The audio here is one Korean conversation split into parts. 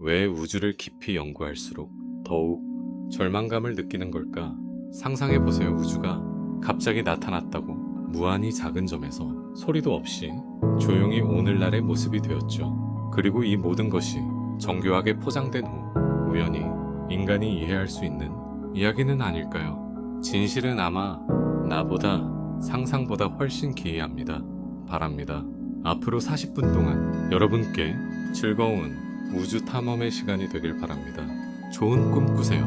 왜 우주를 깊이 연구할수록 더욱 절망감을 느끼는 걸까? 상상해보세요. 우주가 갑자기 나타났다고. 무한히 작은 점에서 소리도 없이 조용히 오늘날의 모습이 되었죠. 그리고 이 모든 것이 정교하게 포장된 후 우연히 인간이 이해할 수 있는 이야기는 아닐까요? 진실은 아마 나보다 상상보다 훨씬 기이합니다. 바랍니다. 앞으로 40분 동안 여러분께 즐거운 우주 탐험의 시간이 되길 바랍니다. 좋은 꿈 꾸세요.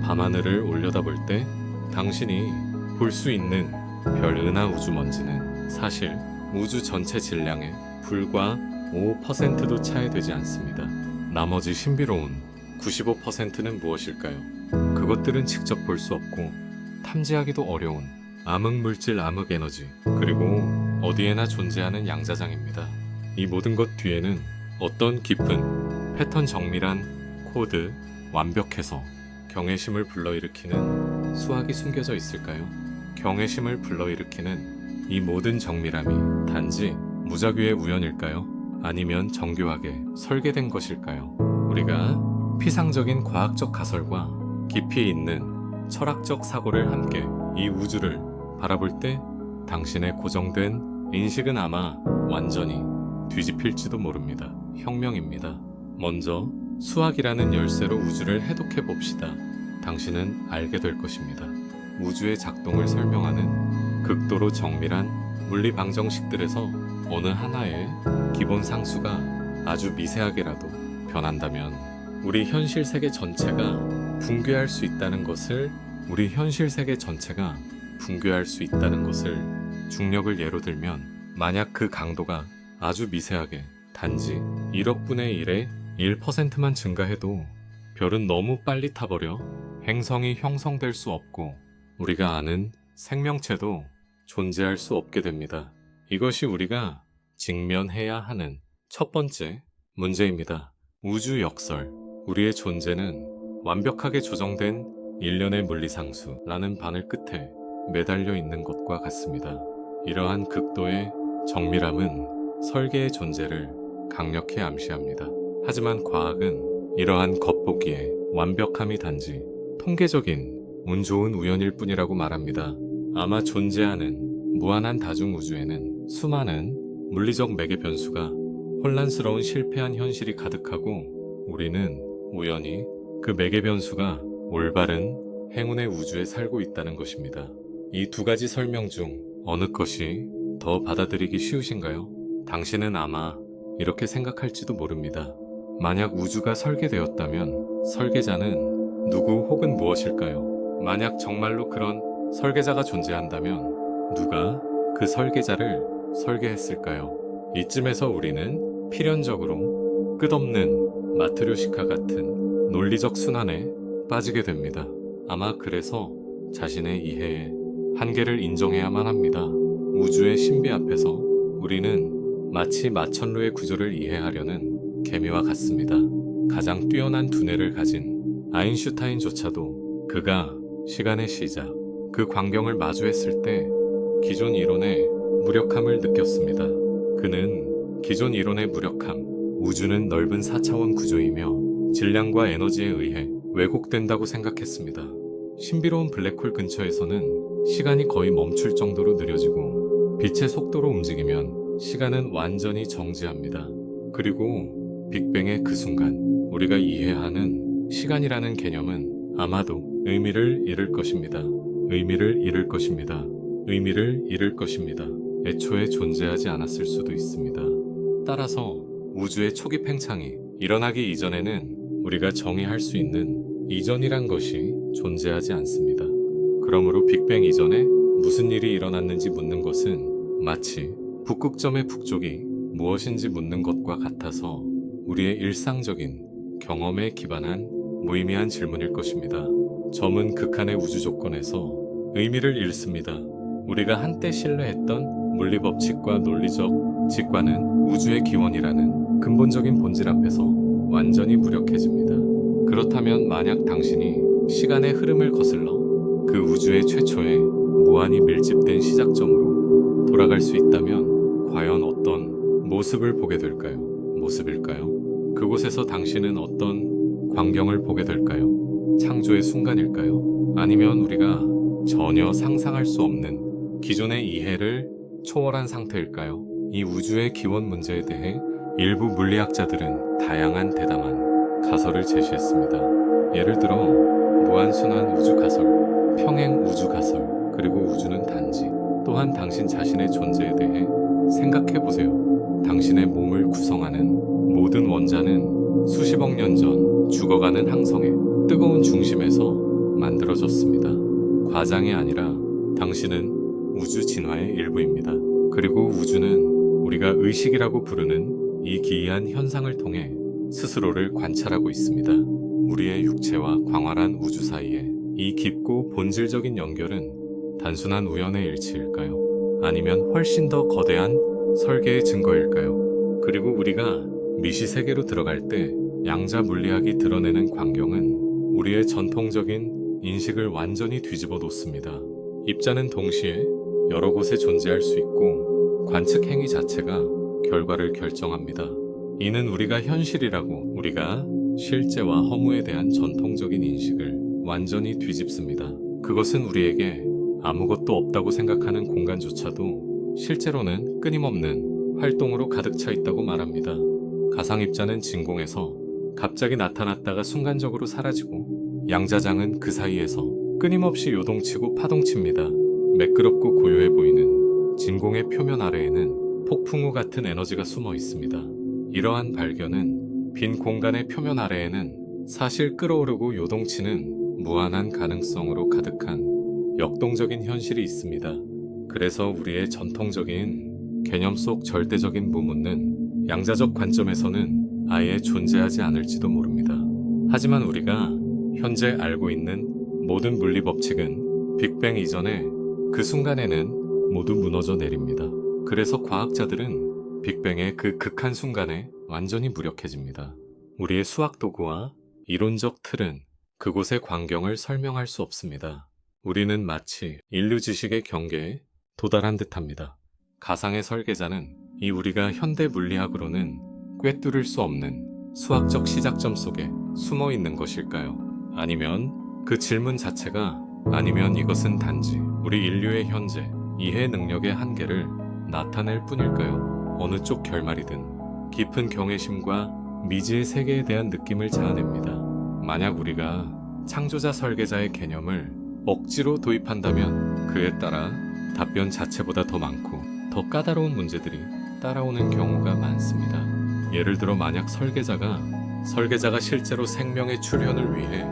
밤하늘을 올려다볼 때 당신이 볼 수 있는 별 은하 우주먼지는 사실 우주 전체 질량의 불과 5%도 차이되지 않습니다. 나머지 신비로운 95%는 무엇일까요? 그것들은 직접 볼 수 없고 탐지하기도 어려운 암흑물질, 암흑에너지, 그리고 어디에나 존재하는 양자장입니다. 이 모든 것 뒤에는 어떤 깊은 패턴, 정밀한 코드, 완벽해서 경외심을 불러일으키는 수학이 숨겨져 있을까요? 경외심을 불러일으키는 이 모든 정밀함이 단지 무작위의 우연일까요? 아니면 정교하게 설계된 것일까요? 우리가 피상적인 과학적 가설과 깊이 있는 철학적 사고를 함께 이 우주를 바라볼 때 당신의 고정된 인식은 아마 완전히 뒤집힐지도 모릅니다. 혁명입니다. 먼저 수학이라는 열쇠로 우주를 해독해 봅시다. 당신은 알게 될 것입니다. 우주의 작동을 설명하는 극도로 정밀한 물리 방정식들에서 어느 하나의 기본 상수가 아주 미세하게라도 변한다면 우리 현실 세계 전체가 붕괴할 수 있다는 것을 중력을 예로 들면 만약 그 강도가 아주 미세하게 단지 1억분의 1의 1%만 증가해도 별은 너무 빨리 타버려 행성이 형성될 수 없고 우리가 아는 생명체도 존재할 수 없게 됩니다. 이것이 우리가 직면해야 하는 첫 번째 문제입니다. 우주 역설, 우리의 존재는 완벽하게 조정된 일련의 물리상수라는 바늘 끝에 매달려 있는 것과 같습니다. 이러한 극도의 정밀함은 설계의 존재를 강력히 암시합니다. 하지만 과학은 이러한 겉보기의 완벽함이 단지 통계적인 운 좋은 우연일 뿐이라고 말합니다. 아마 존재하는 무한한 다중우주에는 수많은 물리적 매개 변수가 혼란스러운 실패한 현실이 가득하고 우리는 우연히 그 매개 변수가 올바른 행운의 우주에 살고 있다는 것입니다. 이 두 가지 설명 중 어느 것이 더 받아들이기 쉬우신가요? 당신은 아마 이렇게 생각할지도 모릅니다. 만약 우주가 설계되었다면 설계자는 누구 혹은 무엇일까요? 만약 정말로 그런 설계자가 존재한다면 누가 그 설계자를 설계했을까요? 이쯤에서 우리는 필연적으로 끝없는 마트료시카 같은 논리적 순환에 빠지게 됩니다. 아마 그래서 자신의 이해에 한계를 인정해야만 합니다. 우주의 신비 앞에서 우리는 마치 마천루의 구조를 이해하려는 개미와 같습니다. 가장 뛰어난 두뇌를 가진 아인슈타인조차도 그가 시간의 시작, 그 광경을 마주했을 때 기존 이론의 무력함을 느꼈습니다. 그는 기존 이론의 무력함, 우주는 넓은 4차원 구조이며 질량과 에너지에 의해 왜곡된다고 생각했습니다. 신비로운 블랙홀 근처에서는 시간이 거의 멈출 정도로 느려지고 빛의 속도로 움직이면 시간은 완전히 정지합니다. 그리고 빅뱅의 그 순간 우리가 이해하는 시간이라는 개념은 아마도 의미를 잃을 것입니다. 애초에 존재하지 않았을 수도 있습니다. 따라서 우주의 초기 팽창이 일어나기 이전에는 우리가 정의할 수 있는 이전이란 것이 존재하지 않습니다. 그러므로 빅뱅 이전에 무슨 일이 일어났는지 묻는 것은 마치 북극점의 북쪽이 무엇인지 묻는 것과 같아서 우리의 일상적인 경험에 기반한 무의미한 질문일 것입니다. 점은 극한의 우주 조건에서 의미를 잃습니다. 우리가 한때 신뢰했던 물리법칙과 논리적 직관은 우주의 기원이라는 근본적인 본질 앞에서 완전히 무력해집니다. 그렇다면 만약 당신이 시간의 흐름을 거슬러 그 우주의 최초의 무한히 밀집된 시작점으로 돌아갈 수 있다면 과연 어떤 모습을 보게 될까요? 그곳에서 당신은 어떤 광경을 보게 될까요? 창조의 순간일까요? 아니면 우리가 전혀 상상할 수 없는 기존의 이해를 초월한 상태일까요? 이 우주의 기원 문제에 대해 일부 물리학자들은 다양한 대담한 가설을 제시했습니다. 예를 들어 무한순환 우주 가설, 평행 우주 가설, 그리고 우주는 단지. 또한 당신 자신의 존재에 대해 생각해 보세요. 당신의 몸을 구성하는 모든 원자는 수십억 년 전 죽어가는 항성의 뜨거운 중심에서 만들어졌습니다. 과장이 아니라 당신은 우주 진화의 일부입니다. 그리고 우주는 우리가 의식이라고 부르는 이 기이한 현상을 통해 스스로를 관찰하고 있습니다. 우리의 육체와 광활한 우주 사이에 이 깊고 본질적인 연결은 단순한 우연의 일치일까요? 아니면 훨씬 더 거대한 설계의 증거일까요? 그리고 우리가 미시 세계로 들어갈 때 양자 물리학이 드러내는 광경은 우리의 전통적인 인식을 완전히 뒤집어 놓습니다. 입자는 동시에 여러 곳에 존재할 수 있고 관측 행위 자체가 결과를 결정합니다. 이는 우리가 현실이라고, 우리가 실제와 허무에 대한 전통적인 인식을 완전히 뒤집습니다. 그것은 우리에게 아무것도 없다고 생각하는 공간조차도 실제로는 끊임없는 활동으로 가득 차 있다고 말합니다. 가상입자는 진공에서 갑자기 나타났다가 순간적으로 사라지고, 양자장은 그 사이에서 끊임없이 요동치고 파동칩니다. 매끄럽고 고요해 보이는 진공의 표면 아래에는 폭풍우 같은 에너지가 숨어 있습니다. 이러한 발견은 빈 공간의 표면 아래에는 사실 끓어오르고 요동치는 무한한 가능성으로 가득한 역동적인 현실이 있습니다. 그래서 우리의 전통적인 개념 속 절대적인 무문은 양자적 관점에서는 아예 존재하지 않을지도 모릅니다. 하지만 우리가 현재 알고 있는 모든 물리 법칙은 빅뱅 이전에 그 순간에는 모두 무너져 내립니다. 그래서 과학자들은 빅뱅의 그 극한 순간에 완전히 무력해집니다. 우리의 수학 도구와 이론적 틀은 그곳의 광경을 설명할 수 없습니다. 우리는 마치 인류 지식의 경계에 도달한 듯합니다. 가상의 설계자는 이 우리가 현대 물리학으로는 꿰뚫을 수 없는 수학적 시작점 속에 숨어 있는 것일까요? 아니면 그 질문 자체가, 아니면 이것은 단지 우리 인류의 현재 이해 능력의 한계를 나타낼 뿐일까요? 어느 쪽 결말이든 깊은 경외심과 미지의 세계에 대한 느낌을 자아냅니다. 만약 우리가 창조자 설계자의 개념을 억지로 도입한다면 그에 따라 답변 자체보다 더 많고 더 까다로운 문제들이 따라오는 경우가 많습니다. 예를 들어 만약 설계자가 실제로 생명의 출현을 위해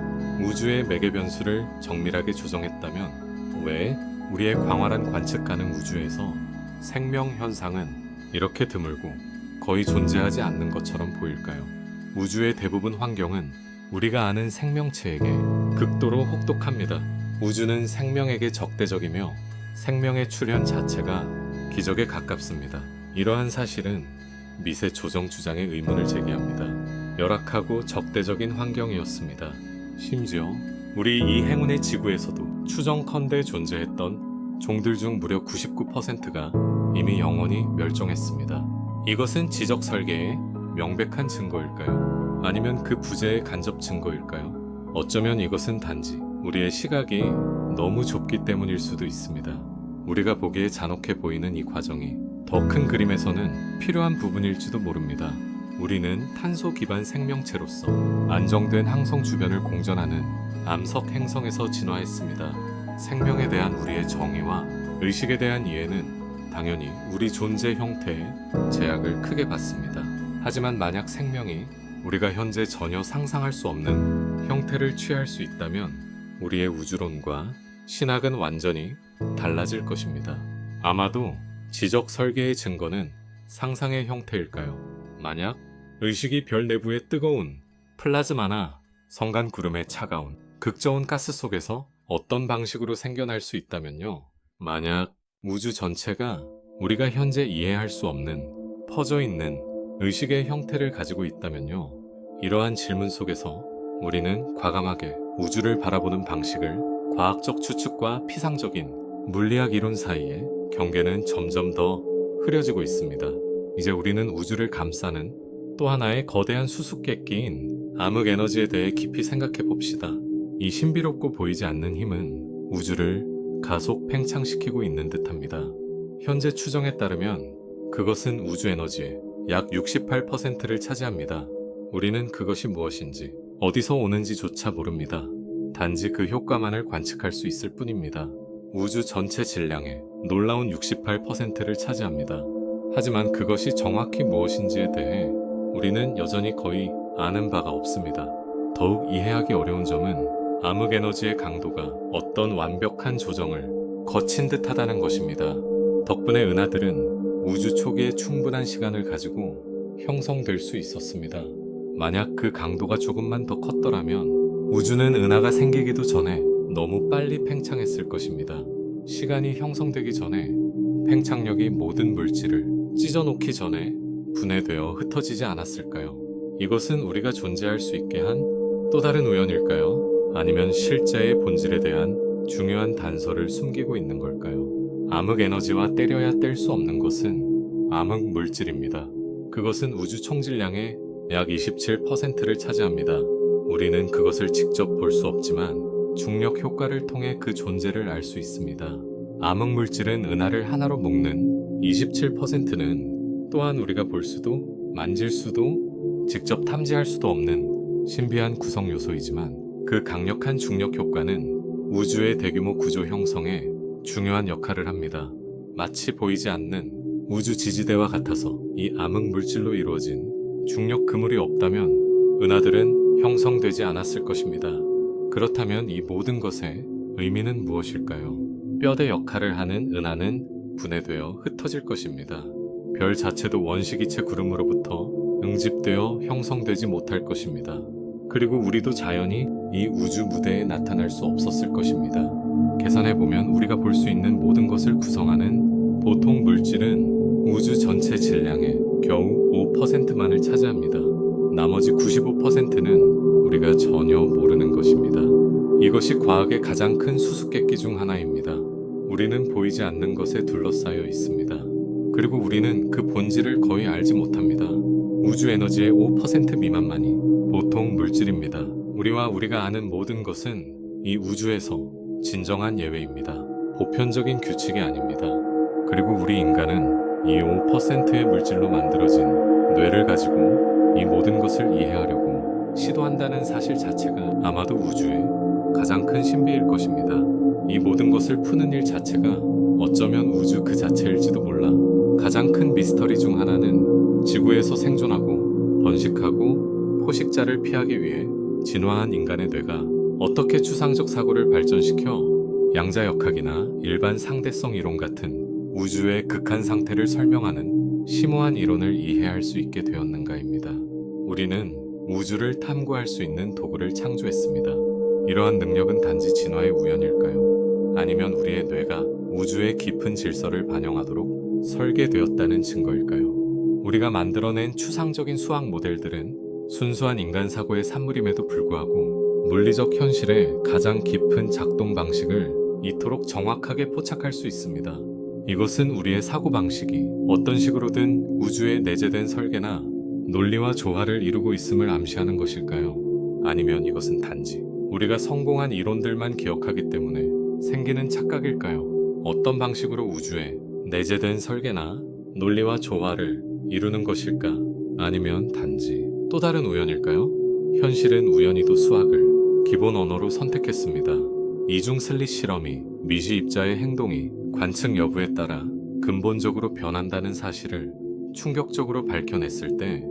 우주의 매개 변수를 정밀하게 조정했다면 왜 우리의 광활한 관측 가능 우주에서 생명 현상은 이렇게 드물고 거의 존재하지 않는 것처럼 보일까요? 우주의 대부분 환경은 우리가 아는 생명체에게 극도로 혹독합니다. 우주는 생명에게 적대적이며 생명의 출현 자체가 기적에 가깝습니다. 이러한 사실은 미세 조정 주장의 의문을 제기합니다. 열악하고 적대적인 환경이었습니다. 심지어 우리 이 행운의 지구에서도 추정컨대 존재했던 종들 중 무려 99%가 이미 영원히 멸종했습니다. 이것은 지적 설계의 명백한 증거일까요? 아니면 그 부재의 간접 증거일까요? 어쩌면 이것은 단지 우리의 시각이 너무 좁기 때문일 수도 있습니다. 우리가 보기에 잔혹해 보이는 이 과정이 더 큰 그림에서는 필요한 부분일지도 모릅니다. 우리는 탄소 기반 생명체로서 안정된 항성 주변을 공전하는 암석 행성에서 진화했습니다. 생명에 대한 우리의 정의와 의식에 대한 이해는 당연히 우리 존재 형태에 제약을 크게 받습니다. 하지만 만약 생명이 우리가 현재 전혀 상상할 수 없는 형태를 취할 수 있다면 우리의 우주론과 신학은 완전히 달라질 것입니다. 아마도 지적 설계의 증거는 상상의 형태일까요? 만약 의식이 별 내부의 뜨거운 플라즈마나 성간 구름의 차가운 극저온 가스 속에서 어떤 방식으로 생겨날 수 있다면요. 만약 우주 전체가 우리가 현재 이해할 수 없는 퍼져 있는 의식의 형태를 가지고 있다면요. 이러한 질문 속에서 우리는 과감하게 우주를 바라보는 방식을 과학적 추측과 피상적인 물리학 이론 사이에 경계는 점점 더 흐려지고 있습니다. 이제 우리는 우주를 감싸는 또 하나의 거대한 수수께끼인 암흑 에너지에 대해 깊이 생각해 봅시다. 이 신비롭고 보이지 않는 힘은 우주를 가속 팽창시키고 있는 듯합니다. 현재 추정에 따르면 그것은 우주 에너지의 약 68%를 차지합니다. 우리는 그것이 무엇인지, 어디서 오는지조차 모릅니다. 단지 그 효과만을 관측할 수 있을 뿐입니다. 우주 전체 질량의 놀라운 68%를 차지합니다. 하지만 그것이 정확히 무엇인지에 대해 우리는 여전히 거의 아는 바가 없습니다. 더욱 이해하기 어려운 점은 암흑 에너지의 강도가 어떤 완벽한 조정을 거친 듯하다는 것입니다. 덕분에 은하들은 우주 초기에 충분한 시간을 가지고 형성될 수 있었습니다. 만약 그 강도가 조금만 더 컸더라면 우주는 은하가 생기기도 전에 너무 빨리 팽창했을 것입니다. 시간이 형성되기 전에 팽창력이 모든 물질을 찢어놓기 전에 분해되어 흩어지지 않았을까요? 이것은 우리가 존재할 수 있게 한 또 다른 우연일까요? 아니면 실제의 본질에 대한 중요한 단서를 숨기고 있는 걸까요? 암흑 에너지와 때려야 뗄 수 없는 것은 암흑 물질입니다. 그것은 우주 총질량의 약 27%를 차지합니다. 우리는 그것을 직접 볼 수 없지만 중력 효과를 통해 그 존재를 알 수 있습니다. 암흑 물질은 은하를 하나로 묶는 27%는 또한 우리가 볼 수도 만질 수도 직접 탐지할 수도 없는 신비한 구성 요소이지만 그 강력한 중력 효과는 우주의 대규모 구조 형성에 중요한 역할을 합니다. 마치 보이지 않는 우주 지지대와 같아서 이 암흑 물질로 이루어진 중력 그물이 없다면 은하들은 형성되지 않았을 것입니다. 그렇다면 이 모든 것의 의미는 무엇일까요? 뼈대 역할을 하는 은하는 분해되어 흩어질 것입니다. 별 자체도 원시기체 구름으로부터 응집되어 형성되지 못할 것입니다. 그리고 우리도 자연히 이 우주 무대에 나타날 수 없었을 것입니다. 계산해보면 우리가 볼 수 있는 모든 것을 구성하는 보통 물질은 우주 전체 질량의 겨우 5%만을 차지합니다. 나머지 95%는 우리가 전혀 모르는 것입니다. 이것이 과학의 가장 큰 수수께끼 중 하나입니다. 우리는 보이지 않는 것에 둘러싸여 있습니다. 그리고 우리는 그 본질을 거의 알지 못합니다. 우주 에너지의 5% 미만만이 보통 물질입니다. 우리와 우리가 아는 모든 것은 이 우주에서 진정한 예외입니다. 보편적인 규칙이 아닙니다. 그리고 우리 인간은 이 5%의 물질로 만들어진 뇌를 가지고 이 모든 것을 이해하려고 시도한다는 사실 자체가 아마도 우주의 가장 큰 신비일 것입니다. 이 모든 것을 푸는 일 자체가 어쩌면 우주 그 자체일지도 몰라. 가장 큰 미스터리 중 하나는 지구에서 생존하고 번식하고 포식자를 피하기 위해 진화한 인간의 뇌가 어떻게 추상적 사고를 발전시켜 양자역학이나 일반 상대성 이론 같은 우주의 극한 상태를 설명하는 심오한 이론을 이해할 수 있게 되었는가입니다. 우리는 우주를 탐구할 수 있는 도구를 창조했습니다. 이러한 능력은 단지 진화의 우연일까요? 아니면 우리의 뇌가 우주의 깊은 질서를 반영하도록 설계되었다는 증거일까요? 우리가 만들어낸 추상적인 수학 모델들은 순수한 인간 사고의 산물임에도 불구하고 물리적 현실의 가장 깊은 작동 방식을 이토록 정확하게 포착할 수 있습니다. 이것은 우리의 사고방식이 어떤 식으로든 우주에 내재된 설계나 논리와 조화를 이루고 있음을 암시하는 것일까요? 아니면 이것은 단지 우리가 성공한 이론들만 기억하기 때문에 생기는 착각일까요? 어떤 방식으로 우주에 내재된 설계나 논리와 조화를 이루는 것일까? 아니면 단지 또 다른 우연일까요? 현실은 우연히도 수학을 기본 언어로 선택했습니다. 이중 슬릿 실험이 미시 입자의 행동이 관측 여부에 따라 근본적으로 변한다는 사실을 충격적으로 밝혀냈을 때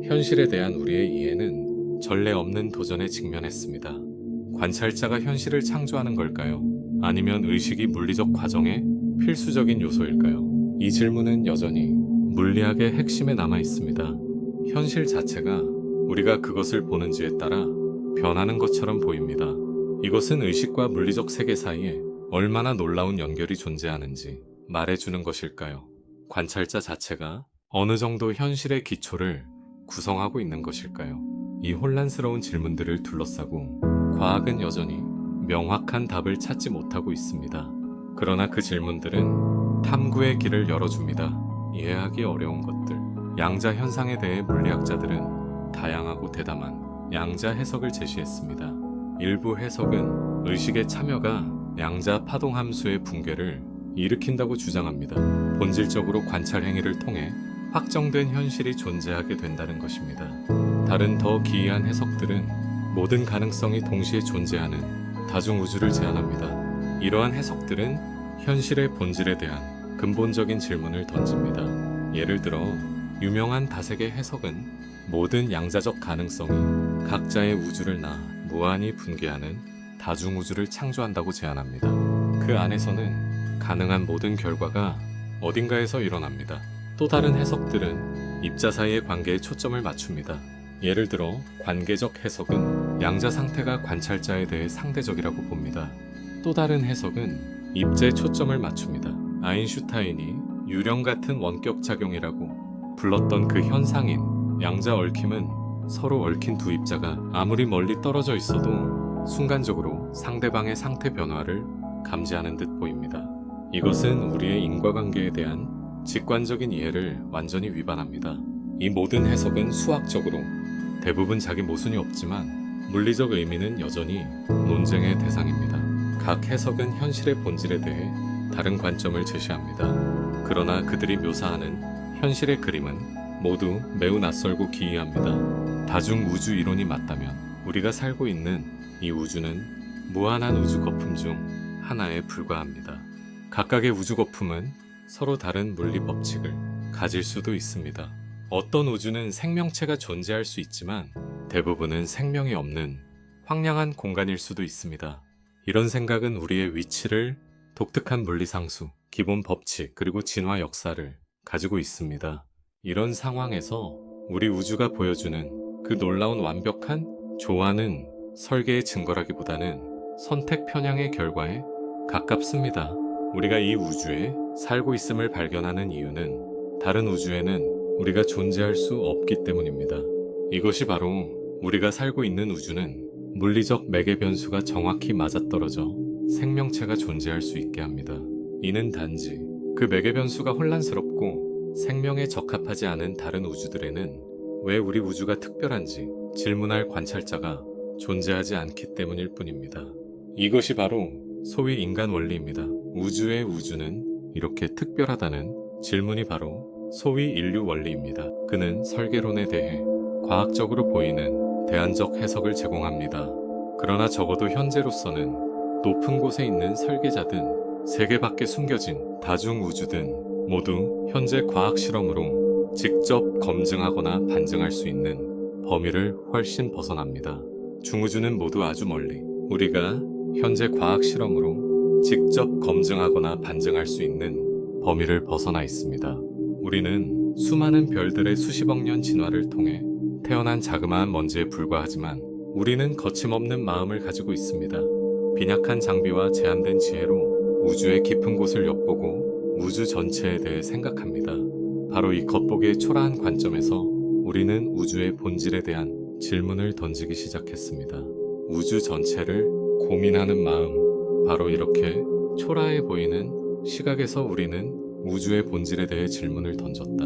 현실에 대한 우리의 이해는 전례 없는 도전에 직면했습니다. 관찰자가 현실을 창조하는 걸까요? 아니면 의식이 물리적 과정의 필수적인 요소일까요? 이 질문은 여전히 물리학의 핵심에 남아 있습니다. 현실 자체가 우리가 그것을 보는지에 따라 변하는 것처럼 보입니다. 이것은 의식과 물리적 세계 사이에 얼마나 놀라운 연결이 존재하는지 말해주는 것일까요? 관찰자 자체가 어느 정도 현실의 기초를 구성하고 있는 것일까요? 이 혼란스러운 질문들을 둘러싸고 과학은 여전히 명확한 답을 찾지 못하고 있습니다. 그러나 그 질문들은 탐구의 길을 열어줍니다. 이해하기 어려운 것들, 양자 현상에 대해 물리학자들은 다양하고 대담한 양자 해석을 제시했습니다. 일부 해석은 의식의 참여가 양자 파동 함수의 붕괴를 일으킨다고 주장합니다. 본질적으로 관찰 행위를 통해 확정된 현실이 존재하게 된다는 것입니다. 다른 더 기이한 해석들은 모든 가능성이 동시에 존재하는 다중우주를 제안합니다. 이러한 해석들은 현실의 본질에 대한 근본적인 질문을 던집니다. 예를 들어 유명한 다색의 해석은 모든 양자적 가능성이 각자의 우주를 낳아 무한히 분개하는 다중우주를 창조한다고 제안합니다. 그 안에서는 가능한 모든 결과가 어딘가에서 일어납니다. 또 다른 해석들은 입자 사이의 관계에 초점을 맞춥니다. 예를 들어 관계적 해석은 양자 상태가 관찰자에 대해 상대적이라고 봅니다. 또 다른 해석은 입자에 초점을 맞춥니다. 아인슈타인이 유령 같은 원격 작용이라고 불렀던 그 현상인 양자 얽힘은 서로 얽힌 두 입자가 아무리 멀리 떨어져 있어도 순간적으로 상대방의 상태 변화를 감지하는 듯 보입니다. 이것은 우리의 인과관계에 대한 직관적인 이해를 완전히 위반합니다. 이 모든 해석은 수학적으로 대부분 자기 모순이 없지만 물리적 의미는 여전히 논쟁의 대상입니다. 각 해석은 현실의 본질에 대해 다른 관점을 제시합니다. 그러나 그들이 묘사하는 현실의 그림은 모두 매우 낯설고 기이합니다. 다중우주 이론이 맞다면 우리가 살고 있는 이 우주는 무한한 우주 거품 중 하나에 불과합니다. 각각의 우주 거품은 서로 다른 물리 법칙을 가질 수도 있습니다. 어떤 우주는 생명체가 존재할 수 있지만 대부분은 생명이 없는 황량한 공간일 수도 있습니다. 이런 생각은 우리의 위치를 독특한 물리상수, 기본 법칙, 그리고 진화 역사를 가지고 있습니다. 이런 상황에서 우리 우주가 보여주는 그 놀라운 완벽한 조화는 설계의 증거라기보다는 선택 편향의 결과에 가깝습니다. 우리가 이 우주에 살고 있음을 발견하는 이유는 다른 우주에는 우리가 존재할 수 없기 때문입니다. 이것이 바로 우리가 살고 있는 우주는 물리적 매개 변수가 정확히 맞아떨어져 생명체가 존재할 수 있게 합니다. 이는 단지 그 매개 변수가 혼란스럽고 생명에 적합하지 않은 다른 우주들에는 왜 우리 우주가 특별한지 질문할 관찰자가 존재하지 않기 때문일 뿐입니다. 이것이 바로 소위 인간 원리입니다. 우주의 우주는 이렇게 특별하다는 질문이 바로 소위 인류 원리입니다. 그는 설계론에 대해 과학적으로 보이는 대안적 해석을 제공합니다. 그러나 적어도 현재로서는 높은 곳에 있는 설계자든 세계 밖에 숨겨진 다중우주든 모두 현재 과학 실험으로 직접 검증하거나 반증할 수 있는 범위를 훨씬 벗어납니다. 중우주는 모두 아주 멀리 우리가 현재 과학 실험으로 직접 검증하거나 반증할 수 있는 범위를 벗어나 있습니다. 우리는 수많은 별들의 수십억 년 진화를 통해 태어난 자그마한 먼지에 불과하지만 우리는 거침없는 마음을 가지고 있습니다. 빈약한 장비와 제한된 지혜로 우주의 깊은 곳을 엿보고 우주 전체에 대해 생각합니다. 바로 이 겉보기의 초라한 관점에서 우리는 우주의 본질에 대한 질문을 던지기 시작했습니다. 우주 전체를 고민하는 마음, 바로 이렇게 초라해 보이는 시각에서 우리는 우주의 본질에 대해 질문을 던졌다.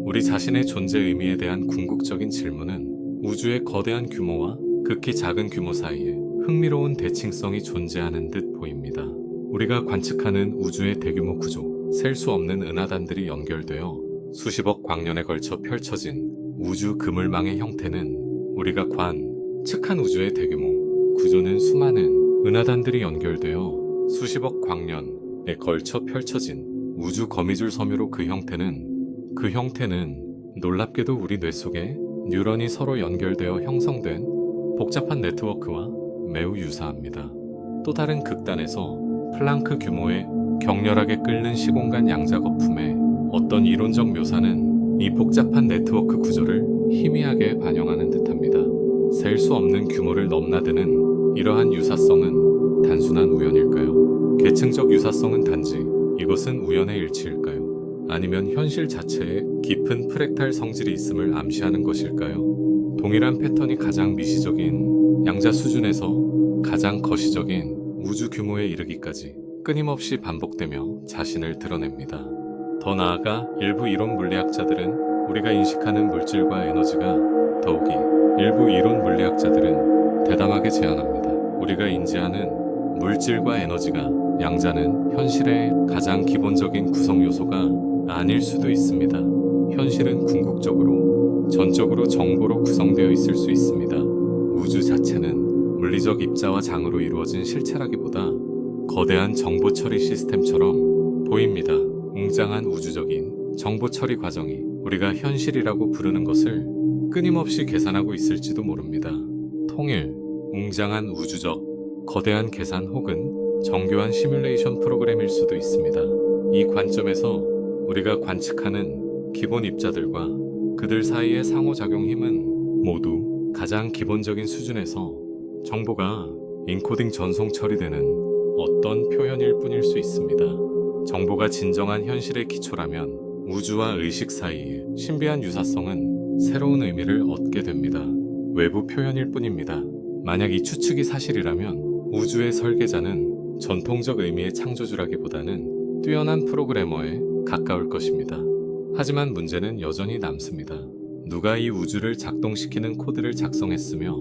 우리 자신의 존재 의미에 대한 궁극적인 질문은 우주의 거대한 규모와 극히 작은 규모 사이에 흥미로운 대칭성이 존재하는 듯 보입니다. 우리가 관측하는 우주의 대규모 구조, 셀 수 없는 은하단들이 연결되어 수십억 광년에 걸쳐 펼쳐진 우주 그물망의 형태는 우리가 관측한 우주의 대규모 구조는 수많은 은하단들이 연결되어 수십억 광년에 걸쳐 펼쳐진 우주 거미줄 섬유로 그 형태는 놀랍게도 우리 뇌 속에 뉴런이 서로 연결되어 형성된 복잡한 네트워크와 매우 유사합니다. 또 다른 극단에서 플랑크 규모의 격렬하게 끓는 시공간 양자 거품의 어떤 이론적 묘사는 이 복잡한 네트워크 구조를 희미하게 반영하는 듯합니다. 셀 수 없는 규모를 넘나드는 이러한 유사성은 단순한 우연일까요? 계층적 유사성은 단지 이것은 우연의 일치일까요? 아니면 현실 자체에 깊은 프랙탈 성질이 있음을 암시하는 것일까요? 동일한 패턴이 가장 미시적인 양자 수준에서 가장 거시적인 우주 규모에 이르기까지 끊임없이 반복되며 자신을 드러냅니다. 더 나아가 일부 이론 물리학자들은 우리가 인식하는 물질과 에너지가 더욱이 일부 이론 물리학자들은 대담하게 제안합니다. 우리가 인지하는 물질과 에너지가 양자는 현실의 가장 기본적인 구성 요소가 아닐 수도 있습니다. 현실은 궁극적으로 전적으로 정보로 구성되어 있을 수 있습니다. 우주 자체는 물리적 입자와 장으로 이루어진 실체라기보다 거대한 정보 처리 시스템처럼 보입니다. 웅장한 우주적인 정보 처리 과정이 우리가 현실이라고 부르는 것을 끊임없이 계산하고 있을지도 모릅니다. 통일, 웅장한 우주적, 거대한 계산 혹은 정교한 시뮬레이션 프로그램일 수도 있습니다. 이 관점에서 우리가 관측하는 기본 입자들과 그들 사이의 상호작용 힘은 모두 가장 기본적인 수준에서 정보가 인코딩 전송 처리되는 어떤 표현일 뿐일 수 있습니다. 정보가 진정한 현실의 기초라면 우주와 의식 사이의 신비한 유사성은 새로운 의미를 얻게 됩니다. 외부 표현일 뿐입니다. 만약 이 추측이 사실이라면 우주의 설계자는 전통적 의미의 창조주라기보다는 뛰어난 프로그래머에 가까울 것입니다. 하지만 문제는 여전히 남습니다. 누가 이 우주를 작동시키는 코드를 작성했으며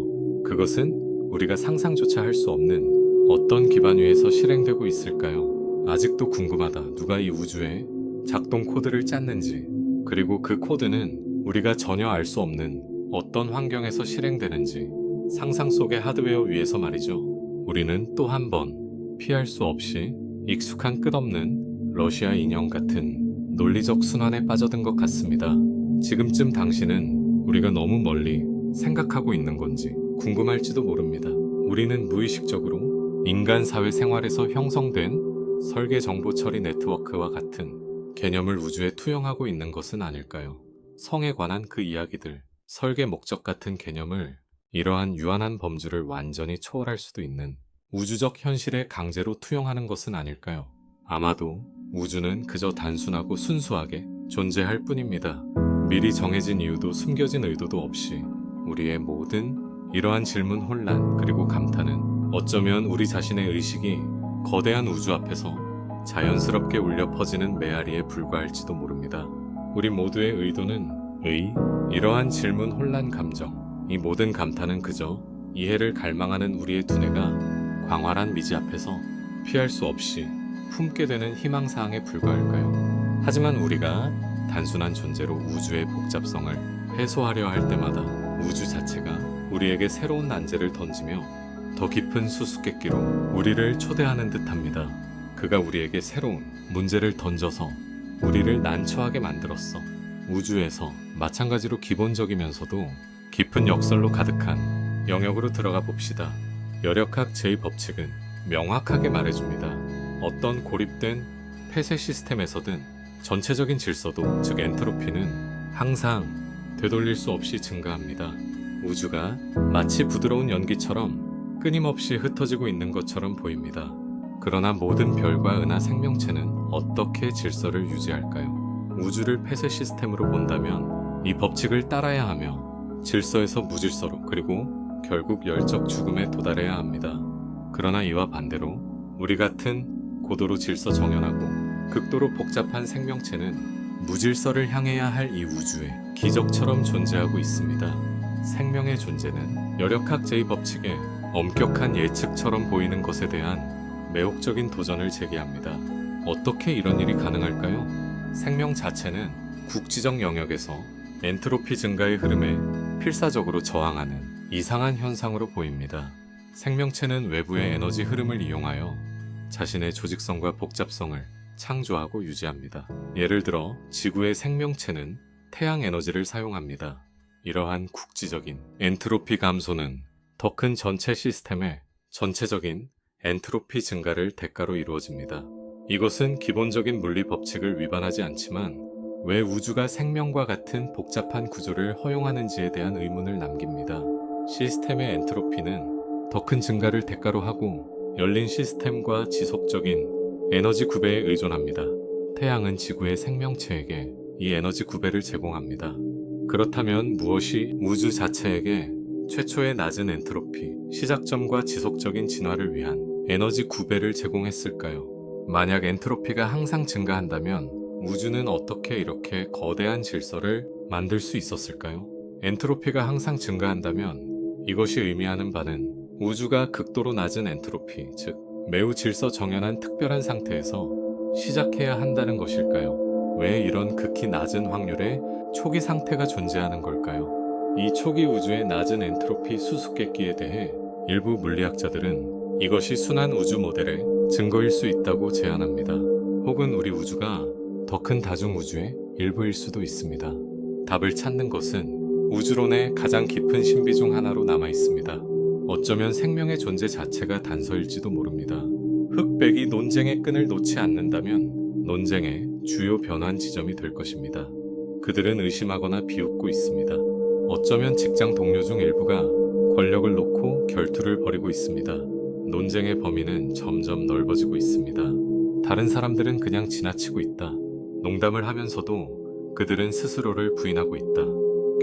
그것은 우리가 상상조차 할 수 없는 어떤 기반 위에서 실행되고 있을까요? 아직도 궁금하다. 누가 이 우주의 작동 코드를 짰는지, 그리고 그 코드는 우리가 전혀 알 수 없는 어떤 환경에서 실행되는지, 상상 속의 하드웨어 위에서 말이죠. 우리는 또 한 번 피할 수 없이 익숙한 끝없는 러시아 인형 같은 논리적 순환에 빠져든 것 같습니다. 지금쯤 당신은 우리가 너무 멀리 생각하고 있는 건지 궁금할지도 모릅니다. 우리는 무의식적으로 인간 사회 생활에서 형성된 설계 정보 처리 네트워크와 같은 개념을 우주에 투영하고 있는 것은 아닐까요? 성에 관한 그 이야기들, 설계 목적 같은 개념을 이러한 유한한 범주를 완전히 초월할 수도 있는 우주적 현실에 강제로 투영하는 것은 아닐까요? 아마도 우주는 그저 단순하고 순수하게 존재할 뿐입니다. 미리 정해진 이유도 숨겨진 의도도 없이 우리의 모든 이러한 질문 혼란 그리고 감탄은 어쩌면 우리 자신의 의식이 거대한 우주 앞에서 자연스럽게 울려 퍼지는 메아리에 불과할지도 모릅니다. 우리 모두의 의도는 이러한 질문 혼란 감정, 이 모든 감탄은 그저 이해를 갈망하는 우리의 두뇌가 광활한 미지 앞에서 피할 수 없이 품게 되는 희망사항에 불과할까요? 하지만 우리가 단순한 존재로 우주의 복잡성을 해소하려 할 때마다 우주 자체가 우리에게 새로운 난제를 던지며 더 깊은 수수께끼로 우리를 초대하는 듯합니다. 그가 우리에게 새로운 문제를 던져서 우리를 난처하게 만들었어. 우주에서 마찬가지로 기본적이면서도 깊은 역설로 가득한 영역으로 들어가 봅시다. 열역학 제2법칙은 명확하게 말해줍니다. 어떤 고립된 폐쇄 시스템에서든 전체적인 질서도, 즉 엔트로피는 항상 되돌릴 수 없이 증가합니다. 우주가 마치 부드러운 연기처럼 끊임없이 흩어지고 있는 것처럼 보입니다. 그러나 모든 별과 은하 생명체는 어떻게 질서를 유지할까요? 우주를 폐쇄 시스템으로 본다면 이 법칙을 따라야 하며 질서에서 무질서로 그리고 결국 열적 죽음에 도달해야 합니다. 그러나 이와 반대로 우리 같은 고도로 질서 정연하고 극도로 복잡한 생명체는 무질서를 향해야 할 이 우주에 기적처럼 존재하고 있습니다. 생명의 존재는 열역학 제2법칙의 엄격한 예측처럼 보이는 것에 대한 매혹적인 도전을 제기합니다. 어떻게 이런 일이 가능할까요? 생명 자체는 국지적 영역에서 엔트로피 증가의 흐름에 필사적으로 저항하는 이상한 현상으로 보입니다. 생명체는 외부의 에너지 흐름을 이용하여 자신의 조직성과 복잡성을 창조하고 유지합니다. 예를 들어 지구의 생명체는 태양 에너지를 사용합니다. 이러한 국지적인 엔트로피 감소는 더 큰 전체 시스템의 전체적인 엔트로피 증가를 대가로 이루어집니다. 이것은 기본적인 물리 법칙을 위반하지 않지만 왜 우주가 생명과 같은 복잡한 구조를 허용하는지에 대한 의문을 남깁니다. 시스템의 엔트로피는 더 큰 증가를 대가로 하고 열린 시스템과 지속적인 에너지 구배에 의존합니다. 태양은 지구의 생명체에게 이 에너지 구배를 제공합니다. 그렇다면 무엇이 우주 자체에게 최초의 낮은 엔트로피, 시작점과 지속적인 진화를 위한 에너지 구배를 제공했을까요? 만약 엔트로피가 항상 증가한다면 우주는 어떻게 이렇게 거대한 질서를 만들 수 있었을까요? 엔트로피가 항상 증가한다면 이것이 의미하는 바는 우주가 극도로 낮은 엔트로피, 즉 매우 질서정연한 특별한 상태에서 시작해야 한다는 것일까요? 왜 이런 극히 낮은 확률의 초기 상태가 존재하는 걸까요? 이 초기 우주의 낮은 엔트로피 수수께끼에 대해 일부 물리학자들은 이것이 순환 우주 모델의 증거일 수 있다고 제안합니다. 혹은 우리 우주가 더 큰 다중우주의 일부일 수도 있습니다. 답을 찾는 것은 우주론의 가장 깊은 신비 중 하나로 남아 있습니다. 어쩌면 생명의 존재 자체가 단서일지도 모릅니다. 흑백이 논쟁의 끈을 놓지 않는다면 논쟁의 주요 변환 지점이 될 것입니다. 그들은 의심하거나 비웃고 있습니다. 어쩌면 직장 동료 중 일부가 권력을 놓고 결투를 벌이고 있습니다. 논쟁의 범위는 점점 넓어지고 있습니다. 다른 사람들은 그냥 지나치고 있다. 농담을 하면서도 그들은 스스로를 부인하고 있다.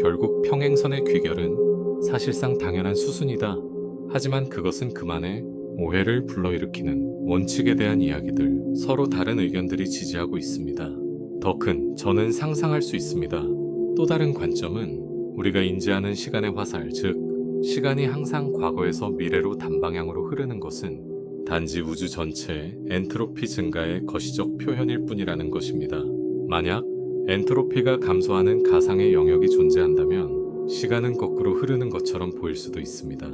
결국 평행선의 귀결은 사실상 당연한 수순이다. 하지만 그것은 그만의 오해를 불러일으키는 원칙에 대한 이야기들, 서로 다른 의견들이 지지하고 있습니다. 더 큰 저는 상상할 수 있습니다. 또 다른 관점은 우리가 인지하는 시간의 화살, 즉 시간이 항상 과거에서 미래로 단방향으로 흐르는 것은 단지 우주 전체의 엔트로피 증가의 거시적 표현일 뿐이라는 것입니다. 만약 엔트로피가 감소하는 가상의 영역이 존재한다면 시간은 거꾸로 흐르는 것처럼 보일 수도 있습니다.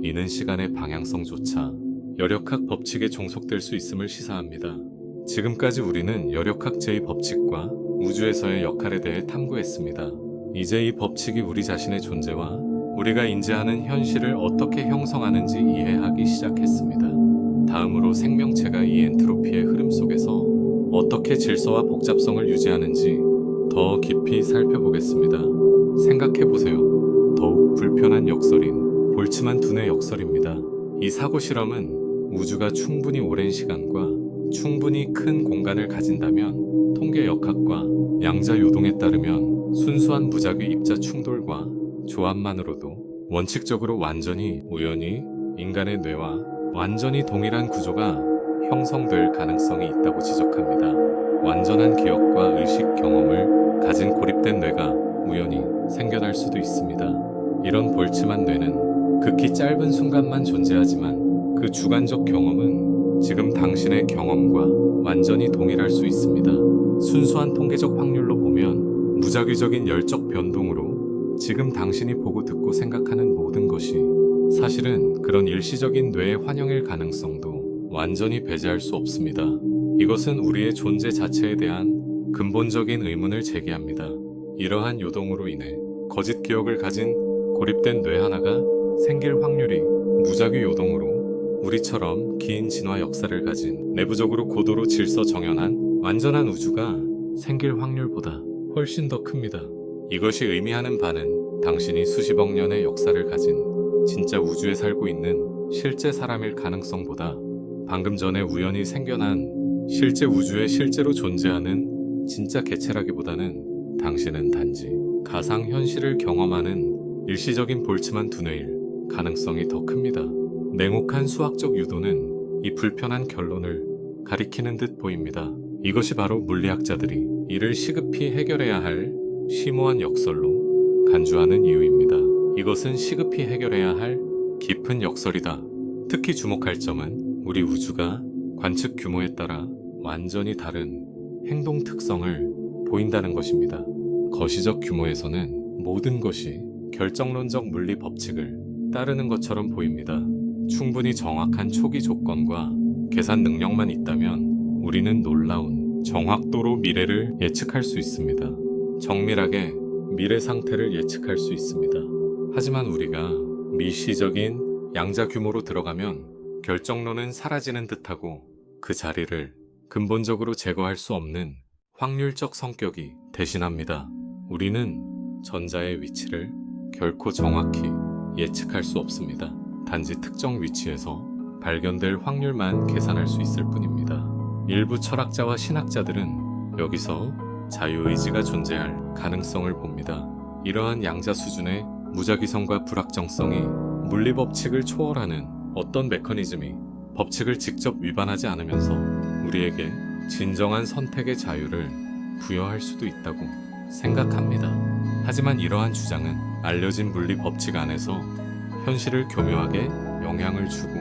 이는 시간의 방향성조차 여력학 법칙에 종속될 수 있음을 시사합니다. 지금까지 우리는 여력학 제2법칙과 우주에서의 역할에 대해 탐구했습니다. 이제 이 법칙이 우리 자신의 존재와 우리가 인지하는 현실을 어떻게 형성하는지 이해하기 시작했습니다. 다음으로 생명체가 이 엔트로피의 흐름 속에서 어떻게 질서와 복잡성을 유지하는지 더 깊이 살펴보겠습니다. 생각해보세요. 더욱 불편한 역설인 볼츠만 두뇌 역설입니다. 이 사고 실험은 우주가 충분히 오랜 시간과 충분히 큰 공간을 가진다면 통계 역학과 양자 요동에 따르면 순수한 무작위 입자 충돌과 조합만으로도 원칙적으로 완전히 우연히 인간의 뇌와 완전히 동일한 구조가 형성될 가능성이 있다고 지적합니다. 완전한 기억과 의식 경험을 가진 고립된 뇌가 우연히 생겨날 수도 있습니다. 이런 볼츠만 뇌는 극히 짧은 순간만 존재하지만 그 주관적 경험은 지금 당신의 경험과 완전히 동일할 수 있습니다. 순수한 통계적 확률로 보면 무작위적인 열적 변동으로 지금 당신이 보고 듣고 생각하는 모든 것이 사실은 그런 일시적인 뇌의 환영일 가능성도 완전히 배제할 수 없습니다. 이것은 우리의 존재 자체에 대한 근본적인 의문을 제기합니다. 이러한 요동으로 인해 거짓 기억을 가진 고립된 뇌 하나가 생길 확률이 무작위 요동으로 우리처럼 긴 진화 역사를 가진 내부적으로 고도로 질서 정연한 완전한 우주가 생길 확률보다 훨씬 더 큽니다. 이것이 의미하는 바는 당신이 수십억 년의 역사를 가진 진짜 우주에 살고 있는 실제 사람일 가능성보다 방금 전에 우연히 생겨난 실제 우주에 실제로 존재하는 진짜 개체라기보다는 당신은 단지 가상현실을 경험하는 일시적인 볼츠만 두뇌일 가능성이 더 큽니다. 냉혹한 수학적 유도는 이 불편한 결론을 가리키는 듯 보입니다. 이것이 바로 물리학자들이 이를 시급히 해결해야 할 심오한 역설로 간주하는 이유입니다. 이것은 시급히 해결해야 할 깊은 역설이다. 특히 주목할 점은 우리 우주가 관측 규모에 따라 완전히 다른 행동 특성을 보인다는 것입니다. 거시적 규모에서는 모든 것이 결정론적 물리 법칙을 따르는 것처럼 보입니다. 충분히 정확한 초기 조건과 계산 능력만 있다면 우리는 놀라운 정확도로 미래를 예측할 수 있습니다. 정밀하게 미래 상태를 예측할 수 있습니다. 하지만 우리가 미시적인 양자 규모로 들어가면 결정론은 사라지는 듯하고 그 자리를 근본적으로 제거할 수 없는 확률적 성격이 대신합니다. 우리는 전자의 위치를 결코 정확히 예측할 수 없습니다. 단지 특정 위치에서 발견될 확률만 계산할 수 있을 뿐입니다. 일부 철학자와 신학자들은 여기서 자유의지가 존재할 가능성을 봅니다. 이러한 양자 수준의 무작위성과 불확정성이 물리법칙을 초월하는 어떤 메커니즘이 법칙을 직접 위반하지 않으면서 우리에게 진정한 선택의 자유를 부여할 수도 있다고 생각합니다. 하지만 이러한 주장은 알려진 물리 법칙 안에서 현실을 교묘하게 영향을 주고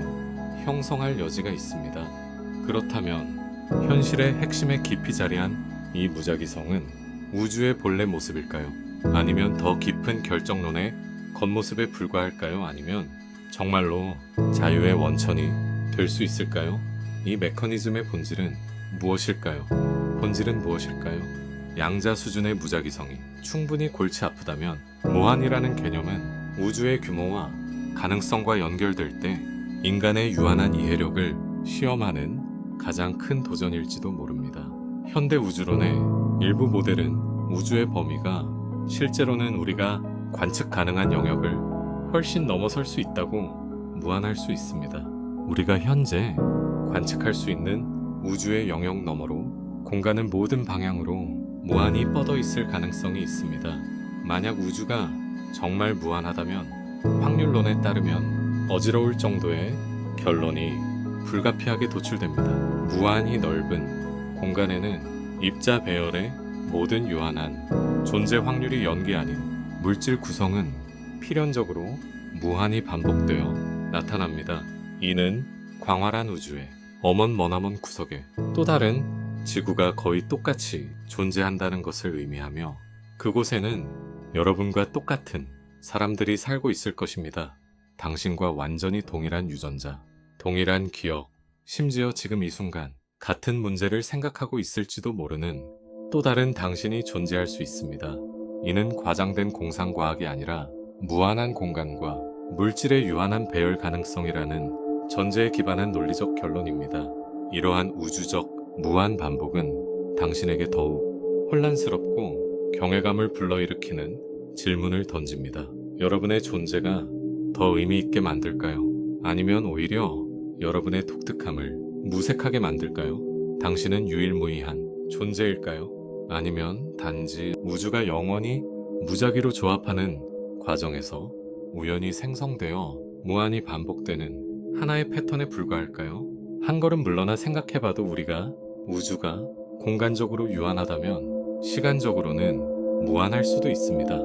형성할 여지가 있습니다. 그렇다면 현실의 핵심에 깊이 자리한 이 무작위성은 우주의 본래 모습일까요? 아니면 더 깊은 결정론의 겉모습에 불과할까요? 아니면 정말로 자유의 원천이 될 수 있을까요? 이 메커니즘의 본질은 무엇일까요? 본질은 무엇일까요? 양자 수준의 무작위성이 충분히 골치 아프다면 무한이라는 개념은 우주의 규모와 가능성과 연결될 때 인간의 유한한 이해력을 시험하는 가장 큰 도전일지도 모릅니다. 현대 우주론의 일부 모델은 우주의 범위가 실제로는 우리가 관측 가능한 영역을 훨씬 넘어설 수 있다고 무한할 수 있습니다. 우리가 현재 관측할 수 있는 우주의 영역 너머로 공간은 모든 방향으로 무한히 뻗어 있을 가능성이 있습니다. 만약 우주가 정말 무한하다면 확률론에 따르면 어지러울 정도의 결론이 불가피하게 도출됩니다. 무한히 넓은 공간에는 입자 배열의 모든 유한한 존재 확률이 연기 아닌 물질 구성은 필연적으로 무한히 반복되어 나타납니다. 이는 광활한 우주의 어먼머나먼 구석에 또 다른 지구가 거의 똑같이 존재한다는 것을 의미하며 그곳에는 여러분과 똑같은 사람들이 살고 있을 것입니다. 당신과 완전히 동일한 유전자, 동일한 기억, 심지어 지금 이 순간 같은 문제를 생각하고 있을지도 모르는 또 다른 당신이 존재할 수 있습니다. 이는 과장된 공상과학이 아니라 무한한 공간과 물질의 유한한 배열 가능성이라는 전제에 기반한 논리적 결론입니다. 이러한 우주적 무한 반복은 당신에게 더욱 혼란스럽고 경외감을 불러일으키는 질문을 던집니다. 여러분의 존재가 더 의미 있게 만들까요? 아니면 오히려 여러분의 독특함을 무색하게 만들까요? 당신은 유일무이한 존재일까요? 아니면 단지 우주가 영원히 무작위로 조합하는 과정에서 우연히 생성되어 무한히 반복되는 하나의 패턴에 불과할까요? 한 걸음 물러나 생각해봐도 우주가 공간적으로 유한하다면 시간적으로는 무한할 수도 있습니다.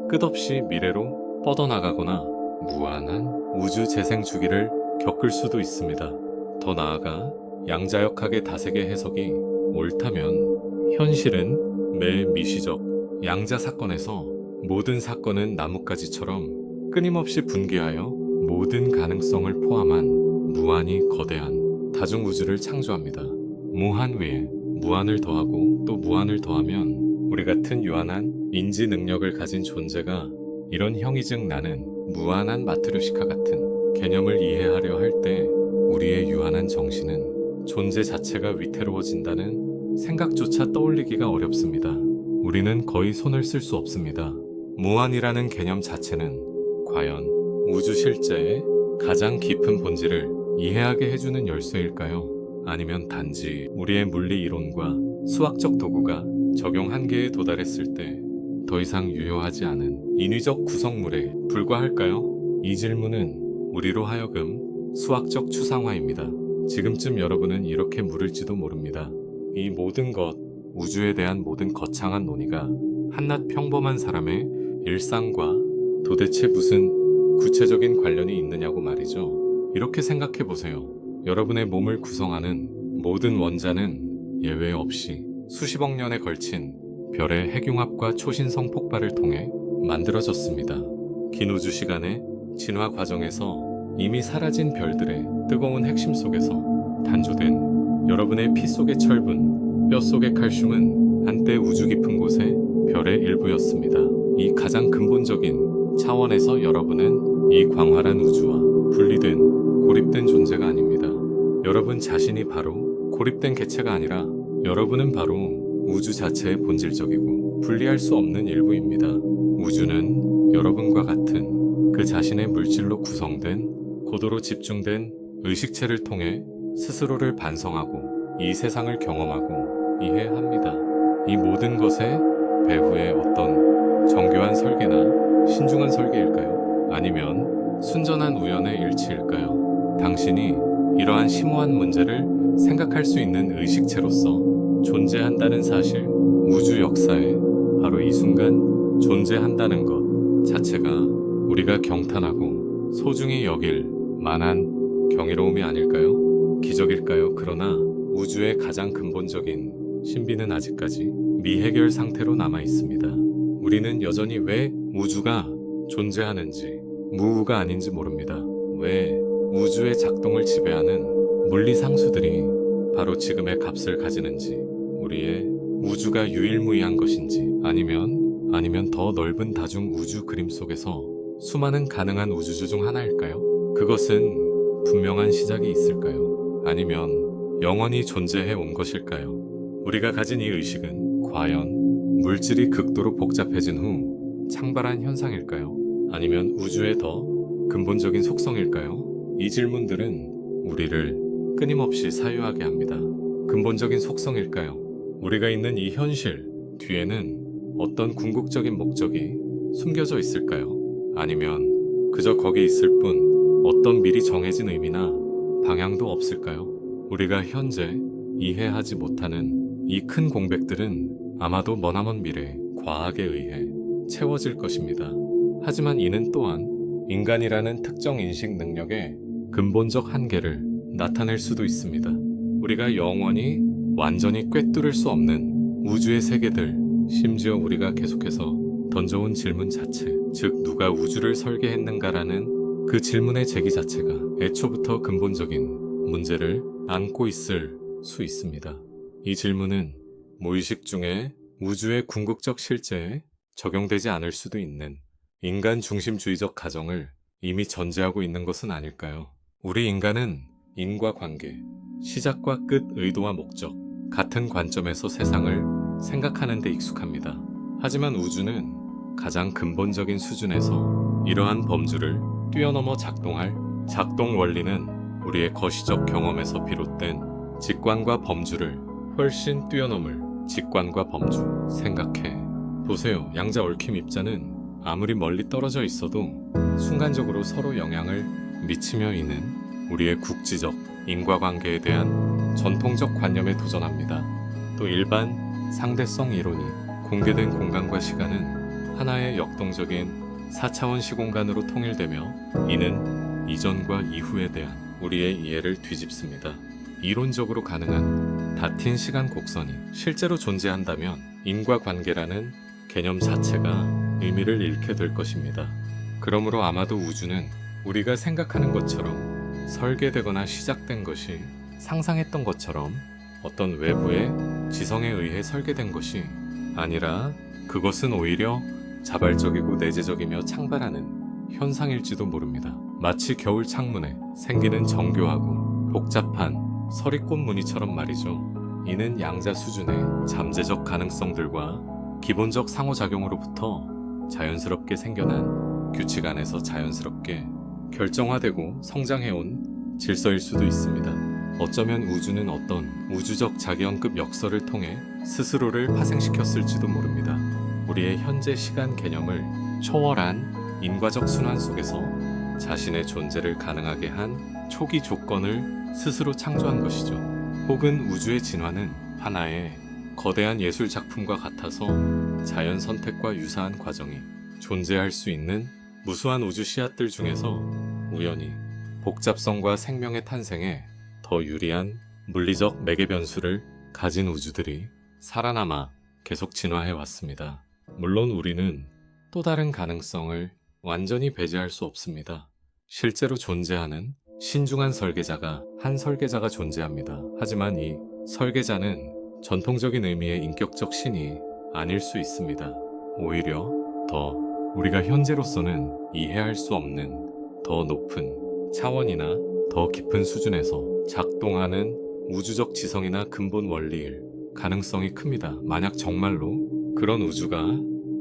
끝없이 미래로 뻗어나가거나 무한한 우주 재생 주기를 겪을 수도 있습니다. 더 나아가 양자역학의 다세계 해석이 옳다면 현실은 매 미시적 양자 사건에서 모든 사건은 나뭇가지처럼 끊임없이 분기하여 모든 가능성을 포함한 무한히 거대한 다중우주를 창조합니다. 무한 위에 무한을 더하고 또 무한을 더하면 우리 같은 유한한 인지 능력을 가진 존재가 이런 형이 즉 나는 무한한 마트료시카 같은 개념을 이해하려 할 때 우리의 유한한 정신은 존재 자체가 위태로워진다는 생각조차 떠올리기가 어렵습니다. 우리는 거의 손을 쓸 수 없습니다. 무한이라는 개념 자체는 과연 우주 실제의 가장 깊은 본질을 이해하게 해주는 열쇠일까요? 아니면 단지 우리의 물리 이론과 수학적 도구가 적용 한계에 도달했을 때 더 이상 유효하지 않은 인위적 구성물에 불과할까요? 이 질문은 우리로 하여금 수학적 추상화입니다. 지금쯤 여러분은 이렇게 물을지도 모릅니다. 이 모든 것, 우주에 대한 모든 거창한 논의가 한낱 평범한 사람의 일상과 도대체 무슨 구체적인 관련이 있느냐고 말이죠. 이렇게 생각해 보세요. 여러분의 몸을 구성하는 모든 원자는 예외 없이 수십억 년에 걸친 별의 핵융합과 초신성 폭발을 통해 만들어졌습니다. 긴 우주 시간의 진화 과정에서 이미 사라진 별들의 뜨거운 핵심 속에서 단조된 여러분의 피 속의 철분, 뼈 속의 칼슘은 한때 우주 깊은 곳의 별의 일부였습니다. 이 가장 근본적인 차원에서 여러분은 이 광활한 우주와 분리된, 고립된 존재가 아닙니다. 여러분 자신이 바로 고립된 개체가 아니라 여러분은 바로 우주 자체의 본질적이고 분리할 수 없는 일부입니다. 우주는 여러분과 같은 그 자신의 물질로 구성된 고도로 집중된 의식체를 통해 스스로를 반성하고 이 세상을 경험하고 이해합니다. 이 모든 것의 배후에 어떤 정교한 설계나 신중한 설계일까요? 아니면 순전한 우연의 일치일까요? 당신이 이러한 심오한 문제를 생각할 수 있는 의식체로서 존재한다는 사실, 우주 역사에 바로 이 순간 존재한다는 것 자체가 우리가 경탄하고 소중히 여길 만한 경이로움이 아닐까요? 기적일까요? 그러나 우주의 가장 근본적인 신비는 아직까지 미해결 상태로 남아 있습니다. 우리는 여전히 왜 우주가 존재하는지, 무우가 아닌지 모릅니다. 왜 우주의 작동을 지배하는 물리 상수들이 바로 지금의 값을 가지는지, 우리의 우주가 유일무이한 것인지, 아니면 더 넓은 다중 우주 그림 속에서 수많은 가능한 우주주 중 하나일까요? 그것은 분명한 시작이 있을까요? 아니면 영원히 존재해 온 것일까요? 우리가 가진 이 의식은 과연 물질이 극도로 복잡해진 후 창발한 현상일까요? 아니면 우주의 더 근본적인 속성일까요? 이 질문들은 우리를 끊임없이 사유하게 합니다. 근본적인 속성일까요? 우리가 있는 이 현실 뒤에는 어떤 궁극적인 목적이 숨겨져 있을까요? 아니면 그저 거기 있을 뿐 어떤 미리 정해진 의미나 방향도 없을까요? 우리가 현재 이해하지 못하는 이 큰 공백들은 아마도 머나먼 미래 과학에 의해 채워질 것입니다. 하지만 이는 또한 인간이라는 특정 인식 능력의 근본적 한계를 나타낼 수도 있습니다. 우리가 영원히 완전히 꿰뚫을 수 없는 우주의 세계들, 심지어 우리가 계속해서 던져온 질문 자체, 즉 누가 우주를 설계했는가라는 그 질문의 제기 자체가 애초부터 근본적인 문제를 안고 있을 수 있습니다. 이 질문은 무의식 중에 우주의 궁극적 실제에 적용되지 않을 수도 있는 인간 중심주의적 가정을 이미 전제하고 있는 것은 아닐까요? 우리 인간은 인과관계, 시작과 끝, 의도와 목적, 같은 관점에서 세상을 생각하는 데 익숙합니다. 하지만 우주는 가장 근본적인 수준에서 이러한 범주를 뛰어넘어 작동할 작동 원리는 우리의 거시적 경험에서 비롯된 직관과 범주를 훨씬 뛰어넘을 직관과 범주. 생각해 보세요. 양자 얽힘 입자는 아무리 멀리 떨어져 있어도 순간적으로 서로 영향을 미치며 이는 우리의 국지적 인과관계에 대한 전통적 관념에 도전합니다. 또 일반 상대성 이론이 공개된 공간과 시간은 하나의 역동적인 4차원 시공간으로 통일되며 이는 이전과 이후에 대한 우리의 이해를 뒤집습니다. 이론적으로 가능한 닫힌 시간 곡선이 실제로 존재한다면 인과관계라는 개념 자체가 의미를 잃게 될 것입니다. 그러므로 아마도 우주는 우리가 생각하는 것처럼 설계되거나 시작된 것이 상상했던 것처럼 어떤 외부의 지성에 의해 설계된 것이 아니라 그것은 오히려 자발적이고 내재적이며 창발하는 현상일지도 모릅니다. 마치 겨울 창문에 생기는 정교하고 복잡한 서리꽃 무늬처럼 말이죠. 이는 양자 수준의 잠재적 가능성들과 기본적 상호작용으로부터 자연스럽게 생겨난 규칙 안에서 자연스럽게 결정화되고 성장해온 질서일 수도 있습니다. 어쩌면 우주는 어떤 우주적 자기연급 역설을 통해 스스로를 파생시켰을지도 모릅니다. 우리의 현재 시간 개념을 초월한 인과적 순환 속에서 자신의 존재를 가능하게 한 초기 조건을 스스로 창조한 것이죠. 혹은 우주의 진화는 하나의 거대한 예술 작품과 같아서 자연 선택과 유사한 과정이 존재할 수 있는 무수한 우주 씨앗들 중에서 우연히 복잡성과 생명의 탄생에 더 유리한 물리적 매개 변수를 가진 우주들이 살아남아 계속 진화해 왔습니다. 물론 우리는 또 다른 가능성을 완전히 배제할 수 없습니다. 실제로 존재하는 신중한 설계자가 한 설계자가 존재합니다. 하지만 이 설계자는 전통적인 의미의 인격적 신이 아닐 수 있습니다. 오히려 더 우리가 현재로서는 이해할 수 없는 더 높은 차원이나 더 깊은 수준에서 작동하는 우주적 지성이나 근본 원리일 가능성이 큽니다. 만약 정말로 그런 우주가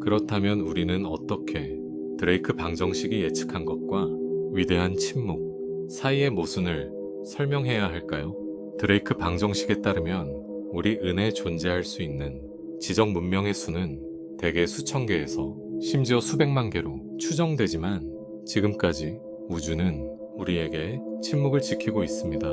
그렇다면 우리는 어떻게 드레이크 방정식이 예측한 것과 위대한 침묵 사이의 모순을 설명해야 할까요? 드레이크 방정식에 따르면 우리 은에 존재할 수 있는 지적 문명의 수는 대개 수천 개에서 심지어 수백만 개로 추정되지만 지금까지 우주는 우리에게 침묵을 지키고 있습니다.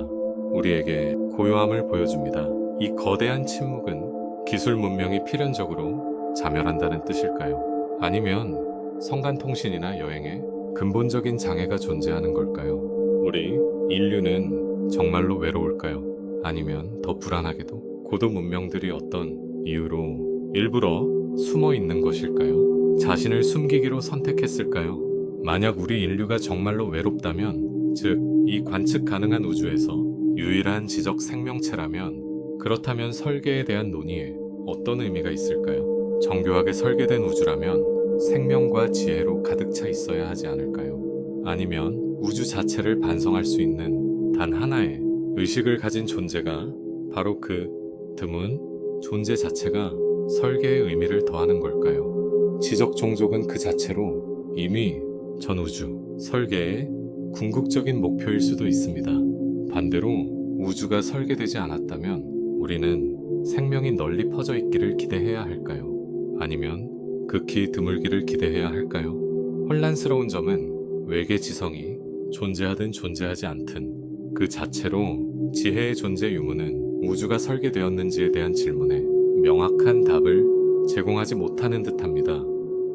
우리에게 고요함을 보여줍니다. 이 거대한 침묵은 기술 문명이 필연적으로 자멸한다는 뜻일까요? 아니면 성간통신이나 여행에 근본적인 장애가 존재하는 걸까요? 우리 인류는 정말로 외로울까요? 아니면 더 불안하게도 고도 문명들이 어떤 이유로 일부러 숨어 있는 것일까요? 자신을 숨기기로 선택했을까요? 만약 우리 인류가 정말로 외롭다면, 즉, 이 관측 가능한 우주에서 유일한 지적 생명체라면, 그렇다면 설계에 대한 논의에 어떤 의미가 있을까요? 정교하게 설계된 우주라면 생명과 지혜로 가득 차 있어야 하지 않을까요? 아니면 우주 자체를 반성할 수 있는 단 하나의 의식을 가진 존재가 바로 그 드문 존재 자체가 설계의 의미를 더하는 걸까요? 지적 종족은 그 자체로 이미 전 우주 설계의 궁극적인 목표일 수도 있습니다. 반대로 우주가 설계되지 않았다면 우리는 생명이 널리 퍼져 있기를 기대해야 할까요? 아니면 극히 드물기를 기대해야 할까요? 혼란스러운 점은 외계 지성이 존재하든 존재하지 않든 그 자체로 지혜의 존재 유무는 우주가 설계되었는지에 대한 질문에 명확한 답을 제공하지 못하는 듯합니다.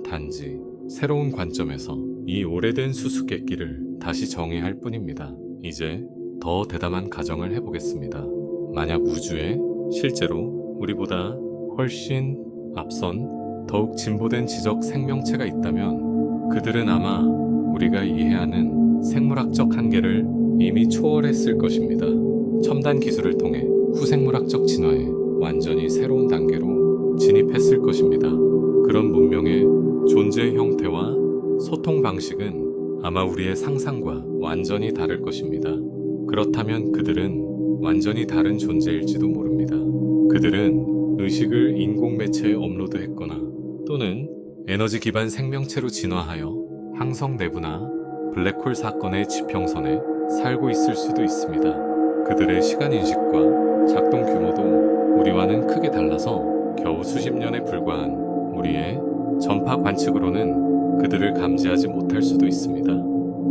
단지 새로운 관점에서 이 오래된 수수께끼를 다시 정의할 뿐입니다. 이제 더 대담한 가정을 해보겠습니다. 만약 우주에 실제로 우리보다 훨씬 앞선 더욱 진보된 지적 생명체가 있다면 그들은 아마 우리가 이해하는 생물학적 한계를 이미 초월했을 것입니다. 첨단 기술을 통해 후생물학적 진화에 완전히 새로운 단계로 진입했을 것입니다. 그런 문명의 존재 형태와 소통 방식은 아마 우리의 상상과 완전히 다를 것입니다. 그렇다면 그들은 완전히 다른 존재일지도 모릅니다. 그들은 의식을 인공 매체에 업로드했거나 또는 에너지 기반 생명체로 진화하여 항성 내부나 블랙홀 사건의 지평선에 살고 있을 수도 있습니다. 그들의 시간 인식과 작동 규모도 우리와는 크게 달라서 겨우 수십 년에 불과한 우리의 전파 관측으로는 그들을 감지하지 못할 수도 있습니다.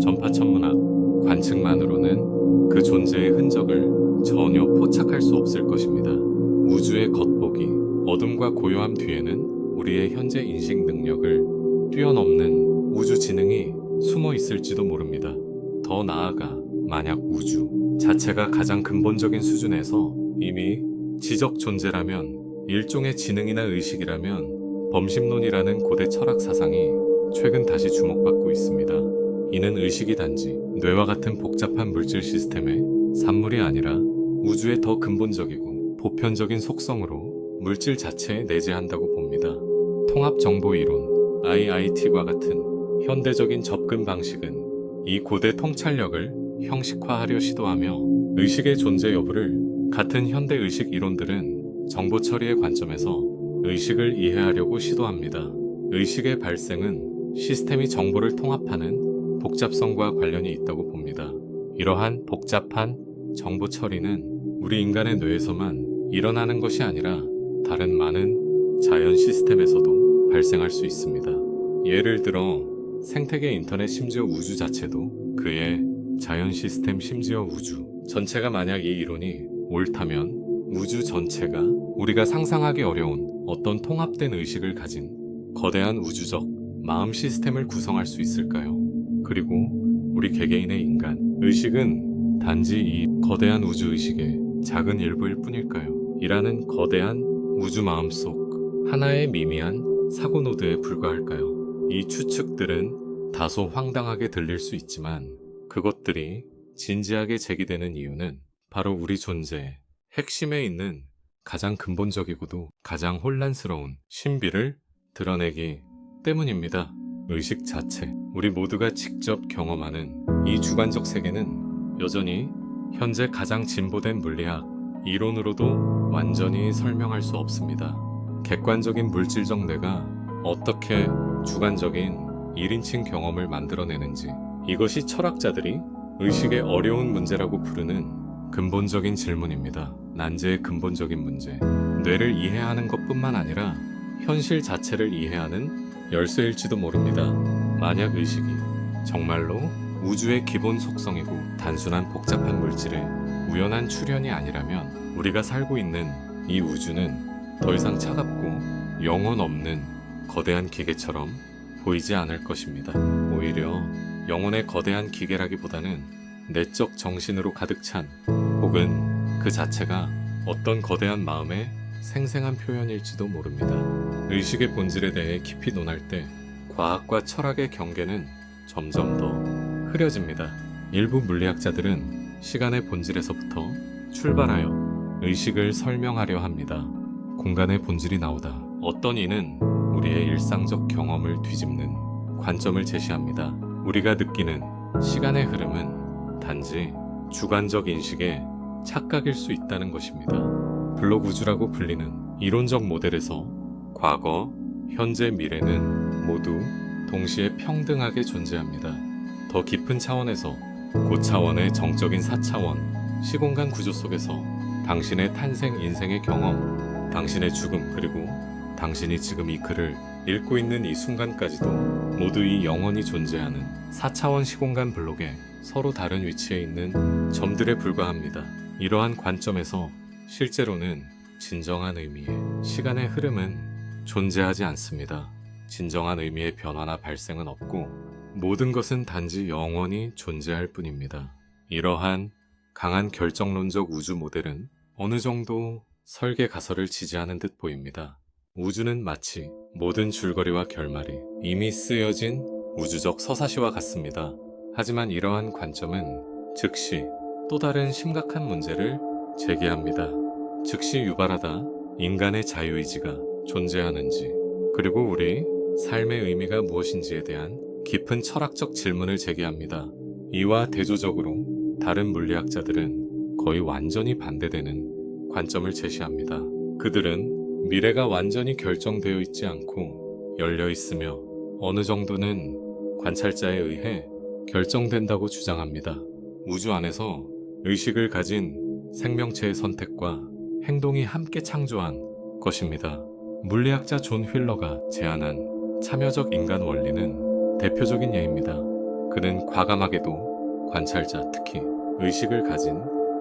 전파 천문학 관측만으로는 그 존재의 흔적을 전혀 포착할 수 없을 것입니다. 우주의 겉보기, 어둠과 고요함 뒤에는 우리의 현재 인식 능력을 뛰어넘는 우주 지능이 숨어 있을지도 모릅니다. 더 나아가 만약 우주 자체가 가장 근본적인 수준에서 이미 지적 존재라면, 일종의 지능이나 의식이라면 범심론이라는 고대 철학 사상이 최근 다시 주목받고 있습니다. 이는 의식이 단지 뇌와 같은 복잡한 물질 시스템의 산물이 아니라 우주의 더 근본적이고 보편적인 속성으로 물질 자체에 내재한다고 봅니다. 통합정보이론, IIT과 같은 현대적인 접근 방식은 이 고대 통찰력을 형식화하려 시도하며 의식의 존재 여부를 같은 현대 의식 이론들은 정보 처리의 관점에서 의식을 이해하려고 시도합니다. 의식의 발생은 시스템이 정보를 통합하는 복잡성과 관련이 있다고 봅니다. 이러한 복잡한 정보 처리는 우리 인간의 뇌에서만 일어나는 것이 아니라 다른 많은 자연 시스템에서도 발생할 수 있습니다. 예를 들어 생태계, 인터넷, 심지어 우주 자체도 그의 자연 시스템, 심지어 우주 전체가 만약 이 이론이 옳다면 우주 전체가 우리가 상상하기 어려운 어떤 통합된 의식을 가진 거대한 우주적 마음 시스템을 구성할 수 있을까요? 그리고 우리 개개인의 인간 의식은 단지 이 거대한 우주 의식의 작은 일부일 뿐일까요? 이라는 거대한 우주 마음속 하나의 미미한 사고 노드에 불과할까요? 이 추측들은 다소 황당하게 들릴 수 있지만 그것들이 진지하게 제기되는 이유는 바로 우리 존재의 핵심에 있는 가장 근본적이고도 가장 혼란스러운 신비를 드러내기 때문입니다. 의식 자체, 우리 모두가 직접 경험하는 이 주관적 세계는 여전히 현재 가장 진보된 물리학 이론으로도 완전히 설명할 수 없습니다. 객관적인 물질적 뇌가 어떻게 주관적인 1인칭 경험을 만들어내는지, 이것이 철학자들이 의식의 어려운 문제라고 부르는 근본적인 질문입니다. 난제의 근본적인 문제. 뇌를 이해하는 것뿐만 아니라 현실 자체를 이해하는 열쇠일지도 모릅니다. 만약 의식이 정말로 우주의 기본 속성이고 단순한 복잡한 물질의 우연한 출현이 아니라면 우리가 살고 있는 이 우주는 더 이상 차갑고 영혼 없는 거대한 기계처럼 보이지 않을 것입니다. 오히려 영혼의 거대한 기계라기보다는 내적 정신으로 가득 찬, 혹은 그 자체가 어떤 거대한 마음의 생생한 표현일지도 모릅니다. 의식의 본질에 대해 깊이 논할 때 과학과 철학의 경계는 점점 더 흐려집니다. 일부 물리학자들은 시간의 본질에서부터 출발하여 의식을 설명하려 합니다. 공간의 본질이 나오다. 어떤 이는 우리의 일상적 경험을 뒤집는 관점을 제시합니다. 우리가 느끼는 시간의 흐름은 단지 주관적 인식의 착각일 수 있다는 것입니다. 블록 우주라고 불리는 이론적 모델에서 과거, 현재, 미래는 모두 동시에 평등하게 존재합니다. 더 깊은 차원에서 고차원의 정적인 4차원 시공간 구조 속에서 당신의 탄생 인생의 경험, 당신의 죽음, 그리고 당신이 지금 이 글을 읽고 있는 이 순간까지도 모두 이 영원히 존재하는 4차원 시공간 블록에 서로 다른 위치에 있는 점들에 불과합니다. 이러한 관점에서 실제로는 진정한 의미의 시간의 흐름은 존재하지 않습니다. 진정한 의미의 변화나 발생은 없고 모든 것은 단지 영원히 존재할 뿐입니다. 이러한 강한 결정론적 우주 모델은 어느 정도 설계 가설을 지지하는 듯 보입니다. 우주는 마치 모든 줄거리와 결말이 이미 쓰여진 우주적 서사시와 같습니다. 하지만 이러한 관점은 즉시 또 다른 심각한 문제를 제기합니다. 즉시 유발하다 인간의 자유의지가 존재하는지, 그리고 우리 삶의 의미가 무엇인지에 대한 깊은 철학적 질문을 제기합니다. 이와 대조적으로 다른 물리학자들은 거의 완전히 반대되는 관점을 제시합니다. 그들은 미래가 완전히 결정되어 있지 않고 열려 있으며 어느 정도는 관찰자에 의해 결정된다고 주장합니다. 우주 안에서 의식을 가진 생명체의 선택과 행동이 함께 창조한 것입니다. 물리학자 존 휠러가 제안한 참여적 인간 원리는 대표적인 예입니다. 그는 과감하게도 관찰자, 특히 의식을 가진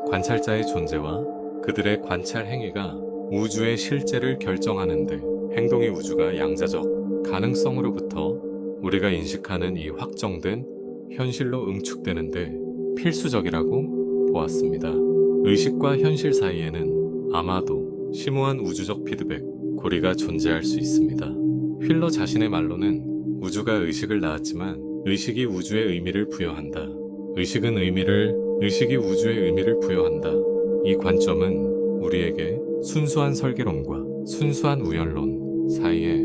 관찰자의 존재와 그들의 관찰 행위가 우주의 실제를 결정하는데, 행동이 우주가 양자적 가능성으로부터 우리가 인식하는 이 확정된 현실로 응축되는데 필수적이라고 보았습니다. 의식과 현실 사이에는 아마도 심오한 우주적 피드백, 고리가 존재할 수 있습니다. 휠러 자신의 말로는 우주가 의식을 낳았지만 의식이 우주의 의미를 부여한다. 의식이 우주의 의미를 부여한다. 이 관점은 우리에게 순수한 설계론과 순수한 우연론 사이에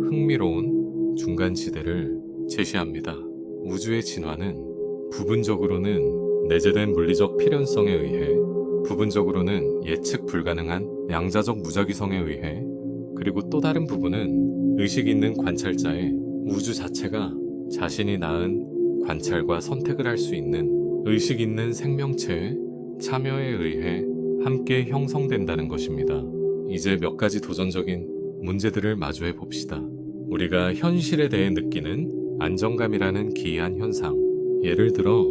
흥미로운 중간지대를 제시합니다. 우주의 진화는 부분적으로는 내재된 물리적 필연성에 의해, 부분적으로는 예측 불가능한 양자적 무작위성에 의해, 그리고 또 다른 부분은 의식 있는 관찰자의 우주 자체가 자신이 낳은 관찰과 선택을 할 수 있는 의식 있는 생명체의 참여에 의해 함께 형성된다는 것입니다. 이제 몇 가지 도전적인 문제들을 마주해 봅시다. 우리가 현실에 대해 느끼는 안정감이라는 기이한 현상. 예를 들어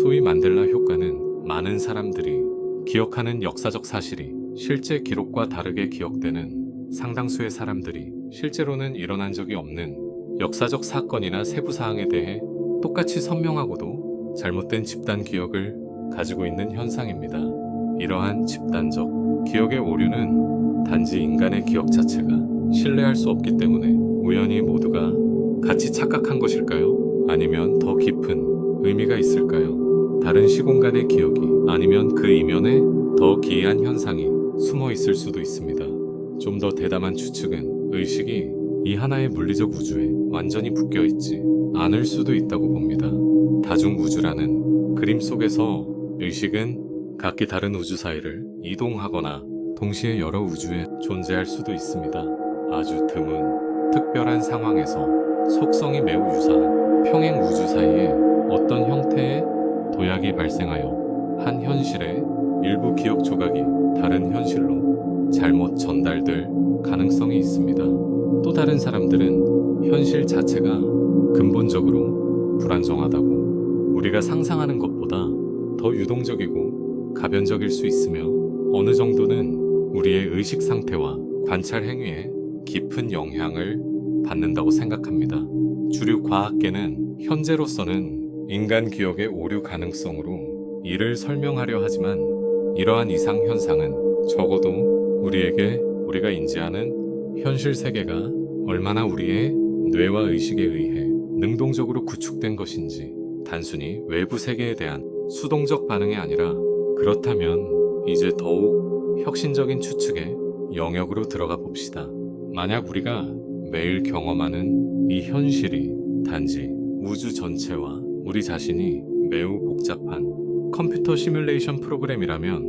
소위 만델라 효과는 많은 사람들이 기억하는 역사적 사실이 실제 기록과 다르게 기억되는 상당수의 사람들이 실제로는 일어난 적이 없는 역사적 사건이나 세부 사항에 대해 똑같이 선명하고도 잘못된 집단 기억을 가지고 있는 현상입니다. 이러한 집단적 기억의 오류는 단지 인간의 기억 자체가 신뢰할 수 없기 때문에 우연히 모두가 같이 착각한 것일까요? 아니면 더 깊은 의미가 있을까요? 다른 시공간의 기억이, 아니면 그 이면에 더 기이한 현상이 숨어 있을 수도 있습니다. 좀 더 대담한 추측은 의식이 이 하나의 물리적 우주에 완전히 묶여 있지 않을 수도 있다고 봅니다. 다중우주라는 그림 속에서 의식은 각기 다른 우주 사이를 이동하거나 동시에 여러 우주에 존재할 수도 있습니다. 아주 드문 특별한 상황에서 속성이 매우 유사한 평행 우주 사이에 어떤 형태의 도약이 발생하여 한 현실의 일부 기억 조각이 다른 현실로 잘못 전달될 가능성이 있습니다. 또 다른 사람들은 현실 자체가 근본적으로 불안정하다고, 우리가 상상하는 것보다 더 유동적이고 가변적일 수 있으며 어느 정도는 우리의 의식 상태와 관찰 행위에 깊은 영향을 받는다고 생각합니다. 주류 과학계는 현재로서는 인간 기억의 오류 가능성으로 이를 설명하려 하지만 이러한 이상 현상은 적어도 우리가 인지하는 현실 세계가 얼마나 우리의 뇌와 의식에 의해 능동적으로 구축된 것인지 단순히 외부 세계에 대한 수동적 반응이 아니라 그렇다면 이제 더욱 혁신적인 추측의 영역으로 들어가 봅시다. 만약 우리가 매일 경험하는 이 현실이 단지 우주 전체와 우리 자신이 매우 복잡한 컴퓨터 시뮬레이션 프로그램이라면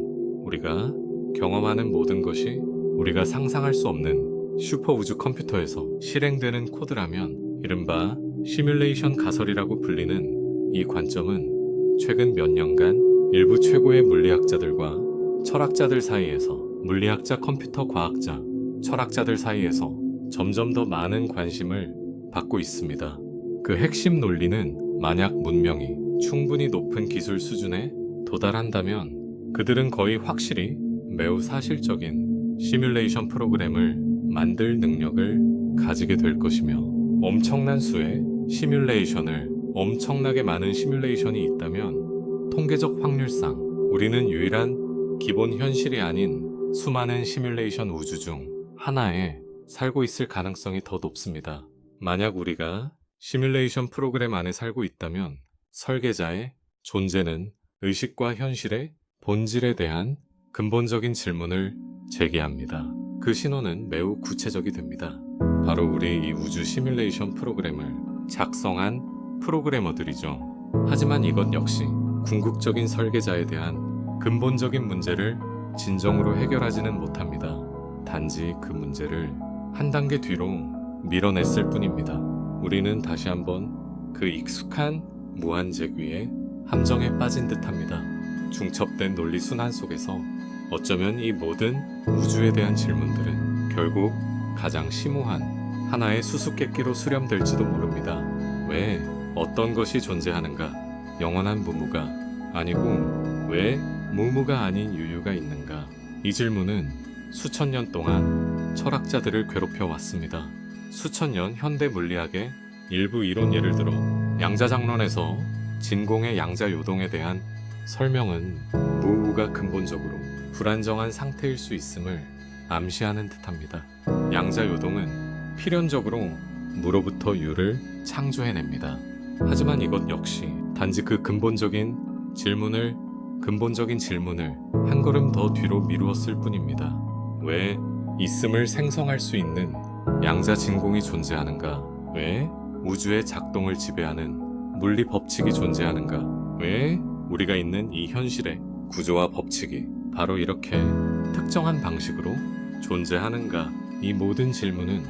우리가 경험하는 모든 것이 우리가 상상할 수 없는 슈퍼 우주 컴퓨터에서 실행되는 코드라면 이른바 시뮬레이션 가설이라고 불리는 이 관점은 최근 몇 년간 일부 최고의 물리학자들과 철학자들 사이에서 물리학자, 컴퓨터 과학자, 철학자들 사이에서 점점 더 많은 관심을 받고 있습니다. 그 핵심 논리는 만약 문명이 충분히 높은 기술 수준에 도달한다면 그들은 거의 확실히 매우 사실적인 시뮬레이션 프로그램을 만들 능력을 가지게 될 것이며 엄청난 수의 시뮬레이션을 엄청나게 많은 시뮬레이션이 있다면 통계적 확률상 우리는 유일한 기본 현실이 아닌 수많은 시뮬레이션 우주 중 하나에 살고 있을 가능성이 더 높습니다. 만약 우리가 시뮬레이션 프로그램 안에 살고 있다면 설계자의 존재는 의식과 현실의 본질에 대한 근본적인 질문을 제기합니다. 그 신호는 매우 구체적이 됩니다. 바로 우리 이 우주 시뮬레이션 프로그램을 작성한 프로그래머들이죠. 하지만 이것 역시 궁극적인 설계자에 대한 근본적인 문제를 진정으로 해결하지는 못합니다. 단지 그 문제를 한 단계 뒤로 밀어냈을 뿐입니다. 우리는 다시 한번 그 익숙한 무한재규의 함정에 빠진 듯합니다. 중첩된 논리 순환 속에서 어쩌면 이 모든 우주에 대한 질문들은 결국 가장 심오한 하나의 수수께끼로 수렴될지도 모릅니다. 왜 어떤 것이 존재하는가? 영원한 무무가 아니고 왜 무무가 아닌 유유가 있는가? 이 질문은 수천 년 동안 철학자들을 괴롭혀 왔습니다. 수천 년 현대 물리학의 일부 이론 예를 들어 양자장론에서 진공의 양자 요동에 대한 설명은 무우가 근본적으로 불안정한 상태일 수 있음을 암시하는 듯합니다. 양자 요동은 필연적으로 무로부터 유를 창조해냅니다. 하지만 이것 역시 단지 그 근본적인 질문을 한 걸음 더 뒤로 미루었을 뿐입니다. 왜 있음을 생성할 수 있는 양자 진공이 존재하는가? 왜 우주의 작동을 지배하는 물리 법칙이 존재하는가? 왜 우리가 있는 이 현실의 구조와 법칙이 바로 이렇게 특정한 방식으로 존재하는가? 이 모든 질문은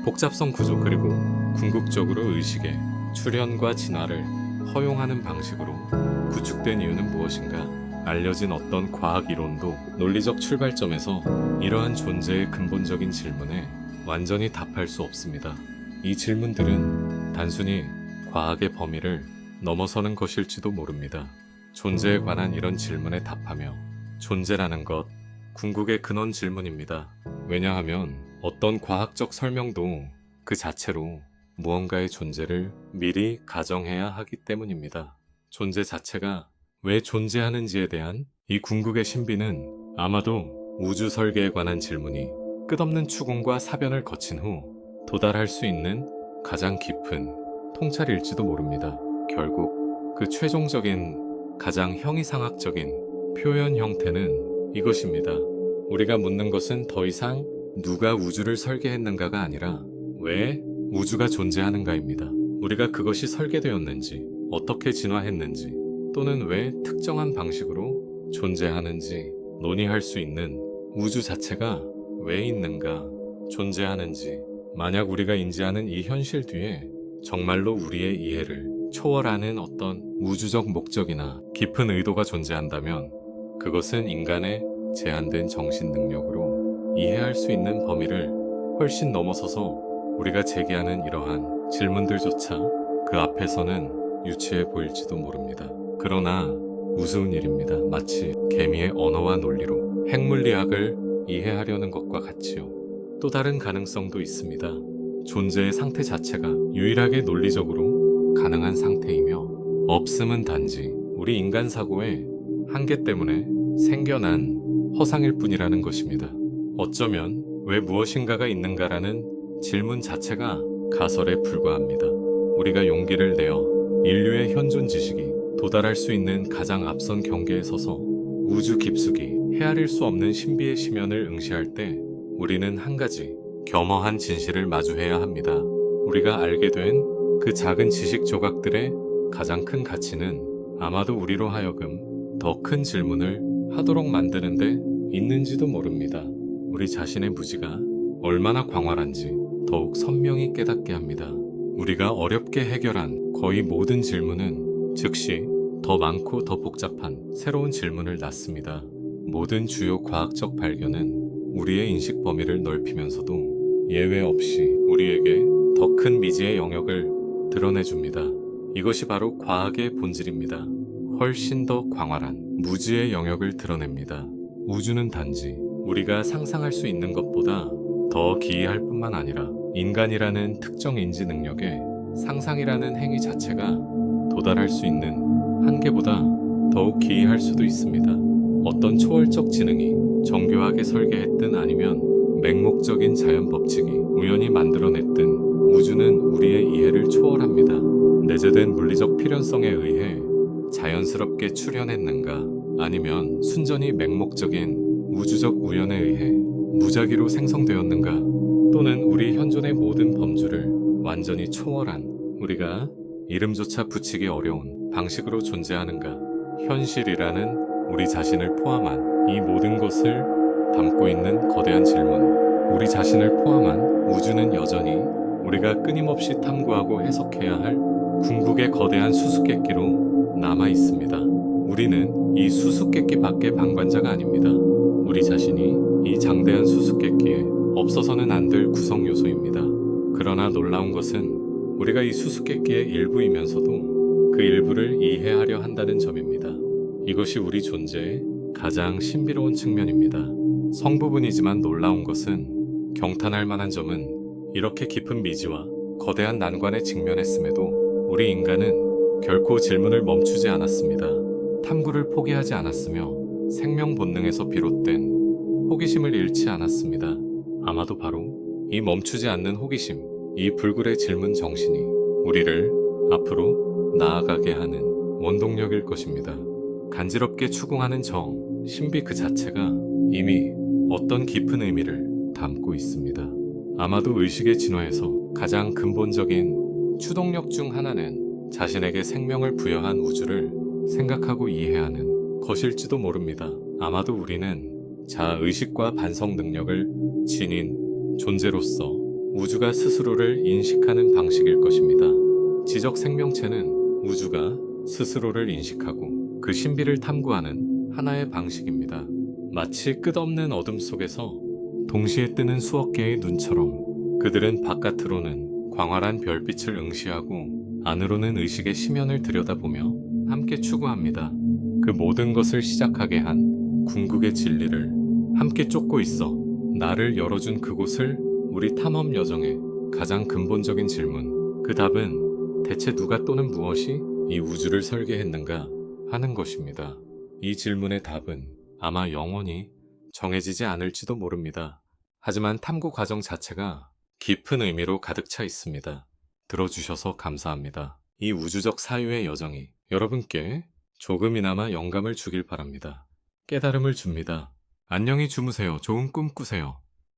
복잡성 구조 그리고 궁극적으로 의식의 출현과 진화를 허용하는 방식으로 구축된 이유는 무엇인가? 알려진 어떤 과학 이론도 논리적 출발점에서 이러한 존재의 근본적인 질문에 완전히 답할 수 없습니다. 이 질문들은 단순히 과학의 범위를 넘어서는 것일지도 모릅니다. 존재에 관한 이런 질문에 답하며 존재라는 것, 궁극의 근원 질문입니다. 왜냐하면 어떤 과학적 설명도 그 자체로 무언가의 존재를 미리 가정해야 하기 때문입니다. 존재 자체가 왜 존재하는지에 대한 이 궁극의 신비는 아마도 우주 설계에 관한 질문이 끝없는 추궁과 사변을 거친 후 도달할 수 있는 가장 깊은 통찰일지도 모릅니다. 결국 그 최종적인 가장 형이상학적인 표현 형태는 이것입니다. 우리가 묻는 것은 더 이상 누가 우주를 설계했는가가 아니라 왜 우주가 존재하는가입니다. 우리가 그것이 설계되었는지, 어떻게 진화했는지, 또는 왜 특정한 방식으로 존재하는지 논의할 수 있는 우주 자체가 왜 있는가, 존재하는지, 만약 우리가 인지하는 이 현실 뒤에 정말로 우리의 이해를 초월하는 어떤 우주적 목적이나 깊은 의도가 존재한다면 그것은 인간의 제한된 정신 능력으로 이해할 수 있는 범위를 훨씬 넘어서서 우리가 제기하는 이러한 질문들조차 그 앞에서는 유치해 보일지도 모릅니다. 그러나 우스운 일입니다. 마치 개미의 언어와 논리로 핵물리학을 이해하려는 것과 같지요. 또 다른 가능성도 있습니다. 존재의 상태 자체가 유일하게 논리적으로 가능한 상태이며 없음은 단지 우리 인간 사고의 한계 때문에 생겨난 허상일 뿐이라는 것입니다. 어쩌면 왜 무엇인가가 있는가라는 질문 자체가 가설에 불과합니다. 우리가 용기를 내어 인류의 현존 지식이 도달할 수 있는 가장 앞선 경계에 서서 우주 깊숙이 헤아릴 수 없는 신비의 심연을 응시할 때 우리는 한 가지 겸허한 진실을 마주해야 합니다. 우리가 알게 된 그 작은 지식 조각들의 가장 큰 가치는 아마도 우리로 하여금 더 큰 질문을 하도록 만드는데 있는지도 모릅니다. 우리 자신의 무지가 얼마나 광활한지 더욱 선명히 깨닫게 합니다. 우리가 어렵게 해결한 거의 모든 질문은 즉시 더 많고 더 복잡한 새로운 질문을 낳습니다. 모든 주요 과학적 발견은 우리의 인식 범위를 넓히면서도 예외 없이 우리에게 더 큰 미지의 영역을 드러내줍니다. 이것이 바로 과학의 본질입니다. 훨씬 더 광활한 무지의 영역을 드러냅니다. 우주는 단지 우리가 상상할 수 있는 것보다 더 기이할 뿐만 아니라 인간이라는 특정 인지 능력에 상상이라는 행위 자체가 도달할 수 있는 한계보다 더욱 기이할 수도 있습니다. 어떤 초월적 지능이 정교하게 설계했든 아니면 맹목적인 자연 법칙이 우연히 만들어냈든 우주는 우리의 이해를 초월합니다. 내재된 물리적 필연성에 의해 자연스럽게 출현했는가 아니면 순전히 맹목적인 우주적 우연에 의해 무작위로 생성되었는가 또는 우리 현존의 모든 범주를 완전히 초월한 우리가 이름조차 붙이기 어려운 방식으로 존재하는가 현실이라는 우리 자신을 포함한 이 모든 것을 담고 있는 거대한 질문 우리 자신을 포함한 우주는 여전히 우리가 끊임없이 탐구하고 해석해야 할 궁극의 거대한 수수께끼로 남아 있습니다. 우리는 이 수수께끼 밖의 방관자가 아닙니다. 우리 자신이 이 장대한 수수께끼에 없어서는 안 될 구성 요소입니다. 그러나 놀라운 것은 우리가 이 수수께끼의 일부이면서도 그 일부를 이해하려 한다는 점입니다. 이것이 우리 존재의 가장 신비로운 측면입니다. 성부분이지만 놀라운 것은 경탄할 만한 점은 이렇게 깊은 미지와 거대한 난관에 직면했음에도 우리 인간은 결코 질문을 멈추지 않았습니다. 탐구를 포기하지 않았으며 생명 본능에서 비롯된 호기심을 잃지 않았습니다. 아마도 바로 이 멈추지 않는 호기심, 이 불굴의 질문 정신이 우리를 앞으로 나아가게 하는 원동력일 것입니다. 간지럽게 추궁하는 정, 신비 그 자체가 이미 어떤 깊은 의미를 담고 있습니다. 아마도 의식의 진화에서 가장 근본적인 추동력 중 하나는 자신에게 생명을 부여한 우주를 생각하고 이해하는 것일지도 모릅니다. 아마도 우리는 자의식과 반성 능력을 지닌 존재로서 우주가 스스로를 인식하는 방식일 것입니다. 지적 생명체는 우주가 스스로를 인식하고 그 신비를 탐구하는 하나의 방식입니다. 마치 끝없는 어둠 속에서 동시에 뜨는 수억 개의 눈처럼 그들은 바깥으로는 광활한 별빛을 응시하고 안으로는 의식의 심연을 들여다보며 함께 추구합니다. 그 모든 것을 시작하게 한 궁극의 진리를 함께 쫓고 있어 나를 열어준 그곳을 우리 탐험 여정의 가장 근본적인 질문 그 답은 대체 누가 또는 무엇이 이 우주를 설계했는가 하는 것입니다. 이 질문의 답은 아마 영원히 정해지지 않을지도 모릅니다. 하지만 탐구 과정 자체가 깊은 의미로 가득 차 있습니다. 들어주셔서 감사합니다. 이 우주적 사유의 여정이 여러분께 조금이나마 영감을 주길 바랍니다. 깨달음을 줍니다. 안녕히 주무세요. 좋은 꿈 꾸세요.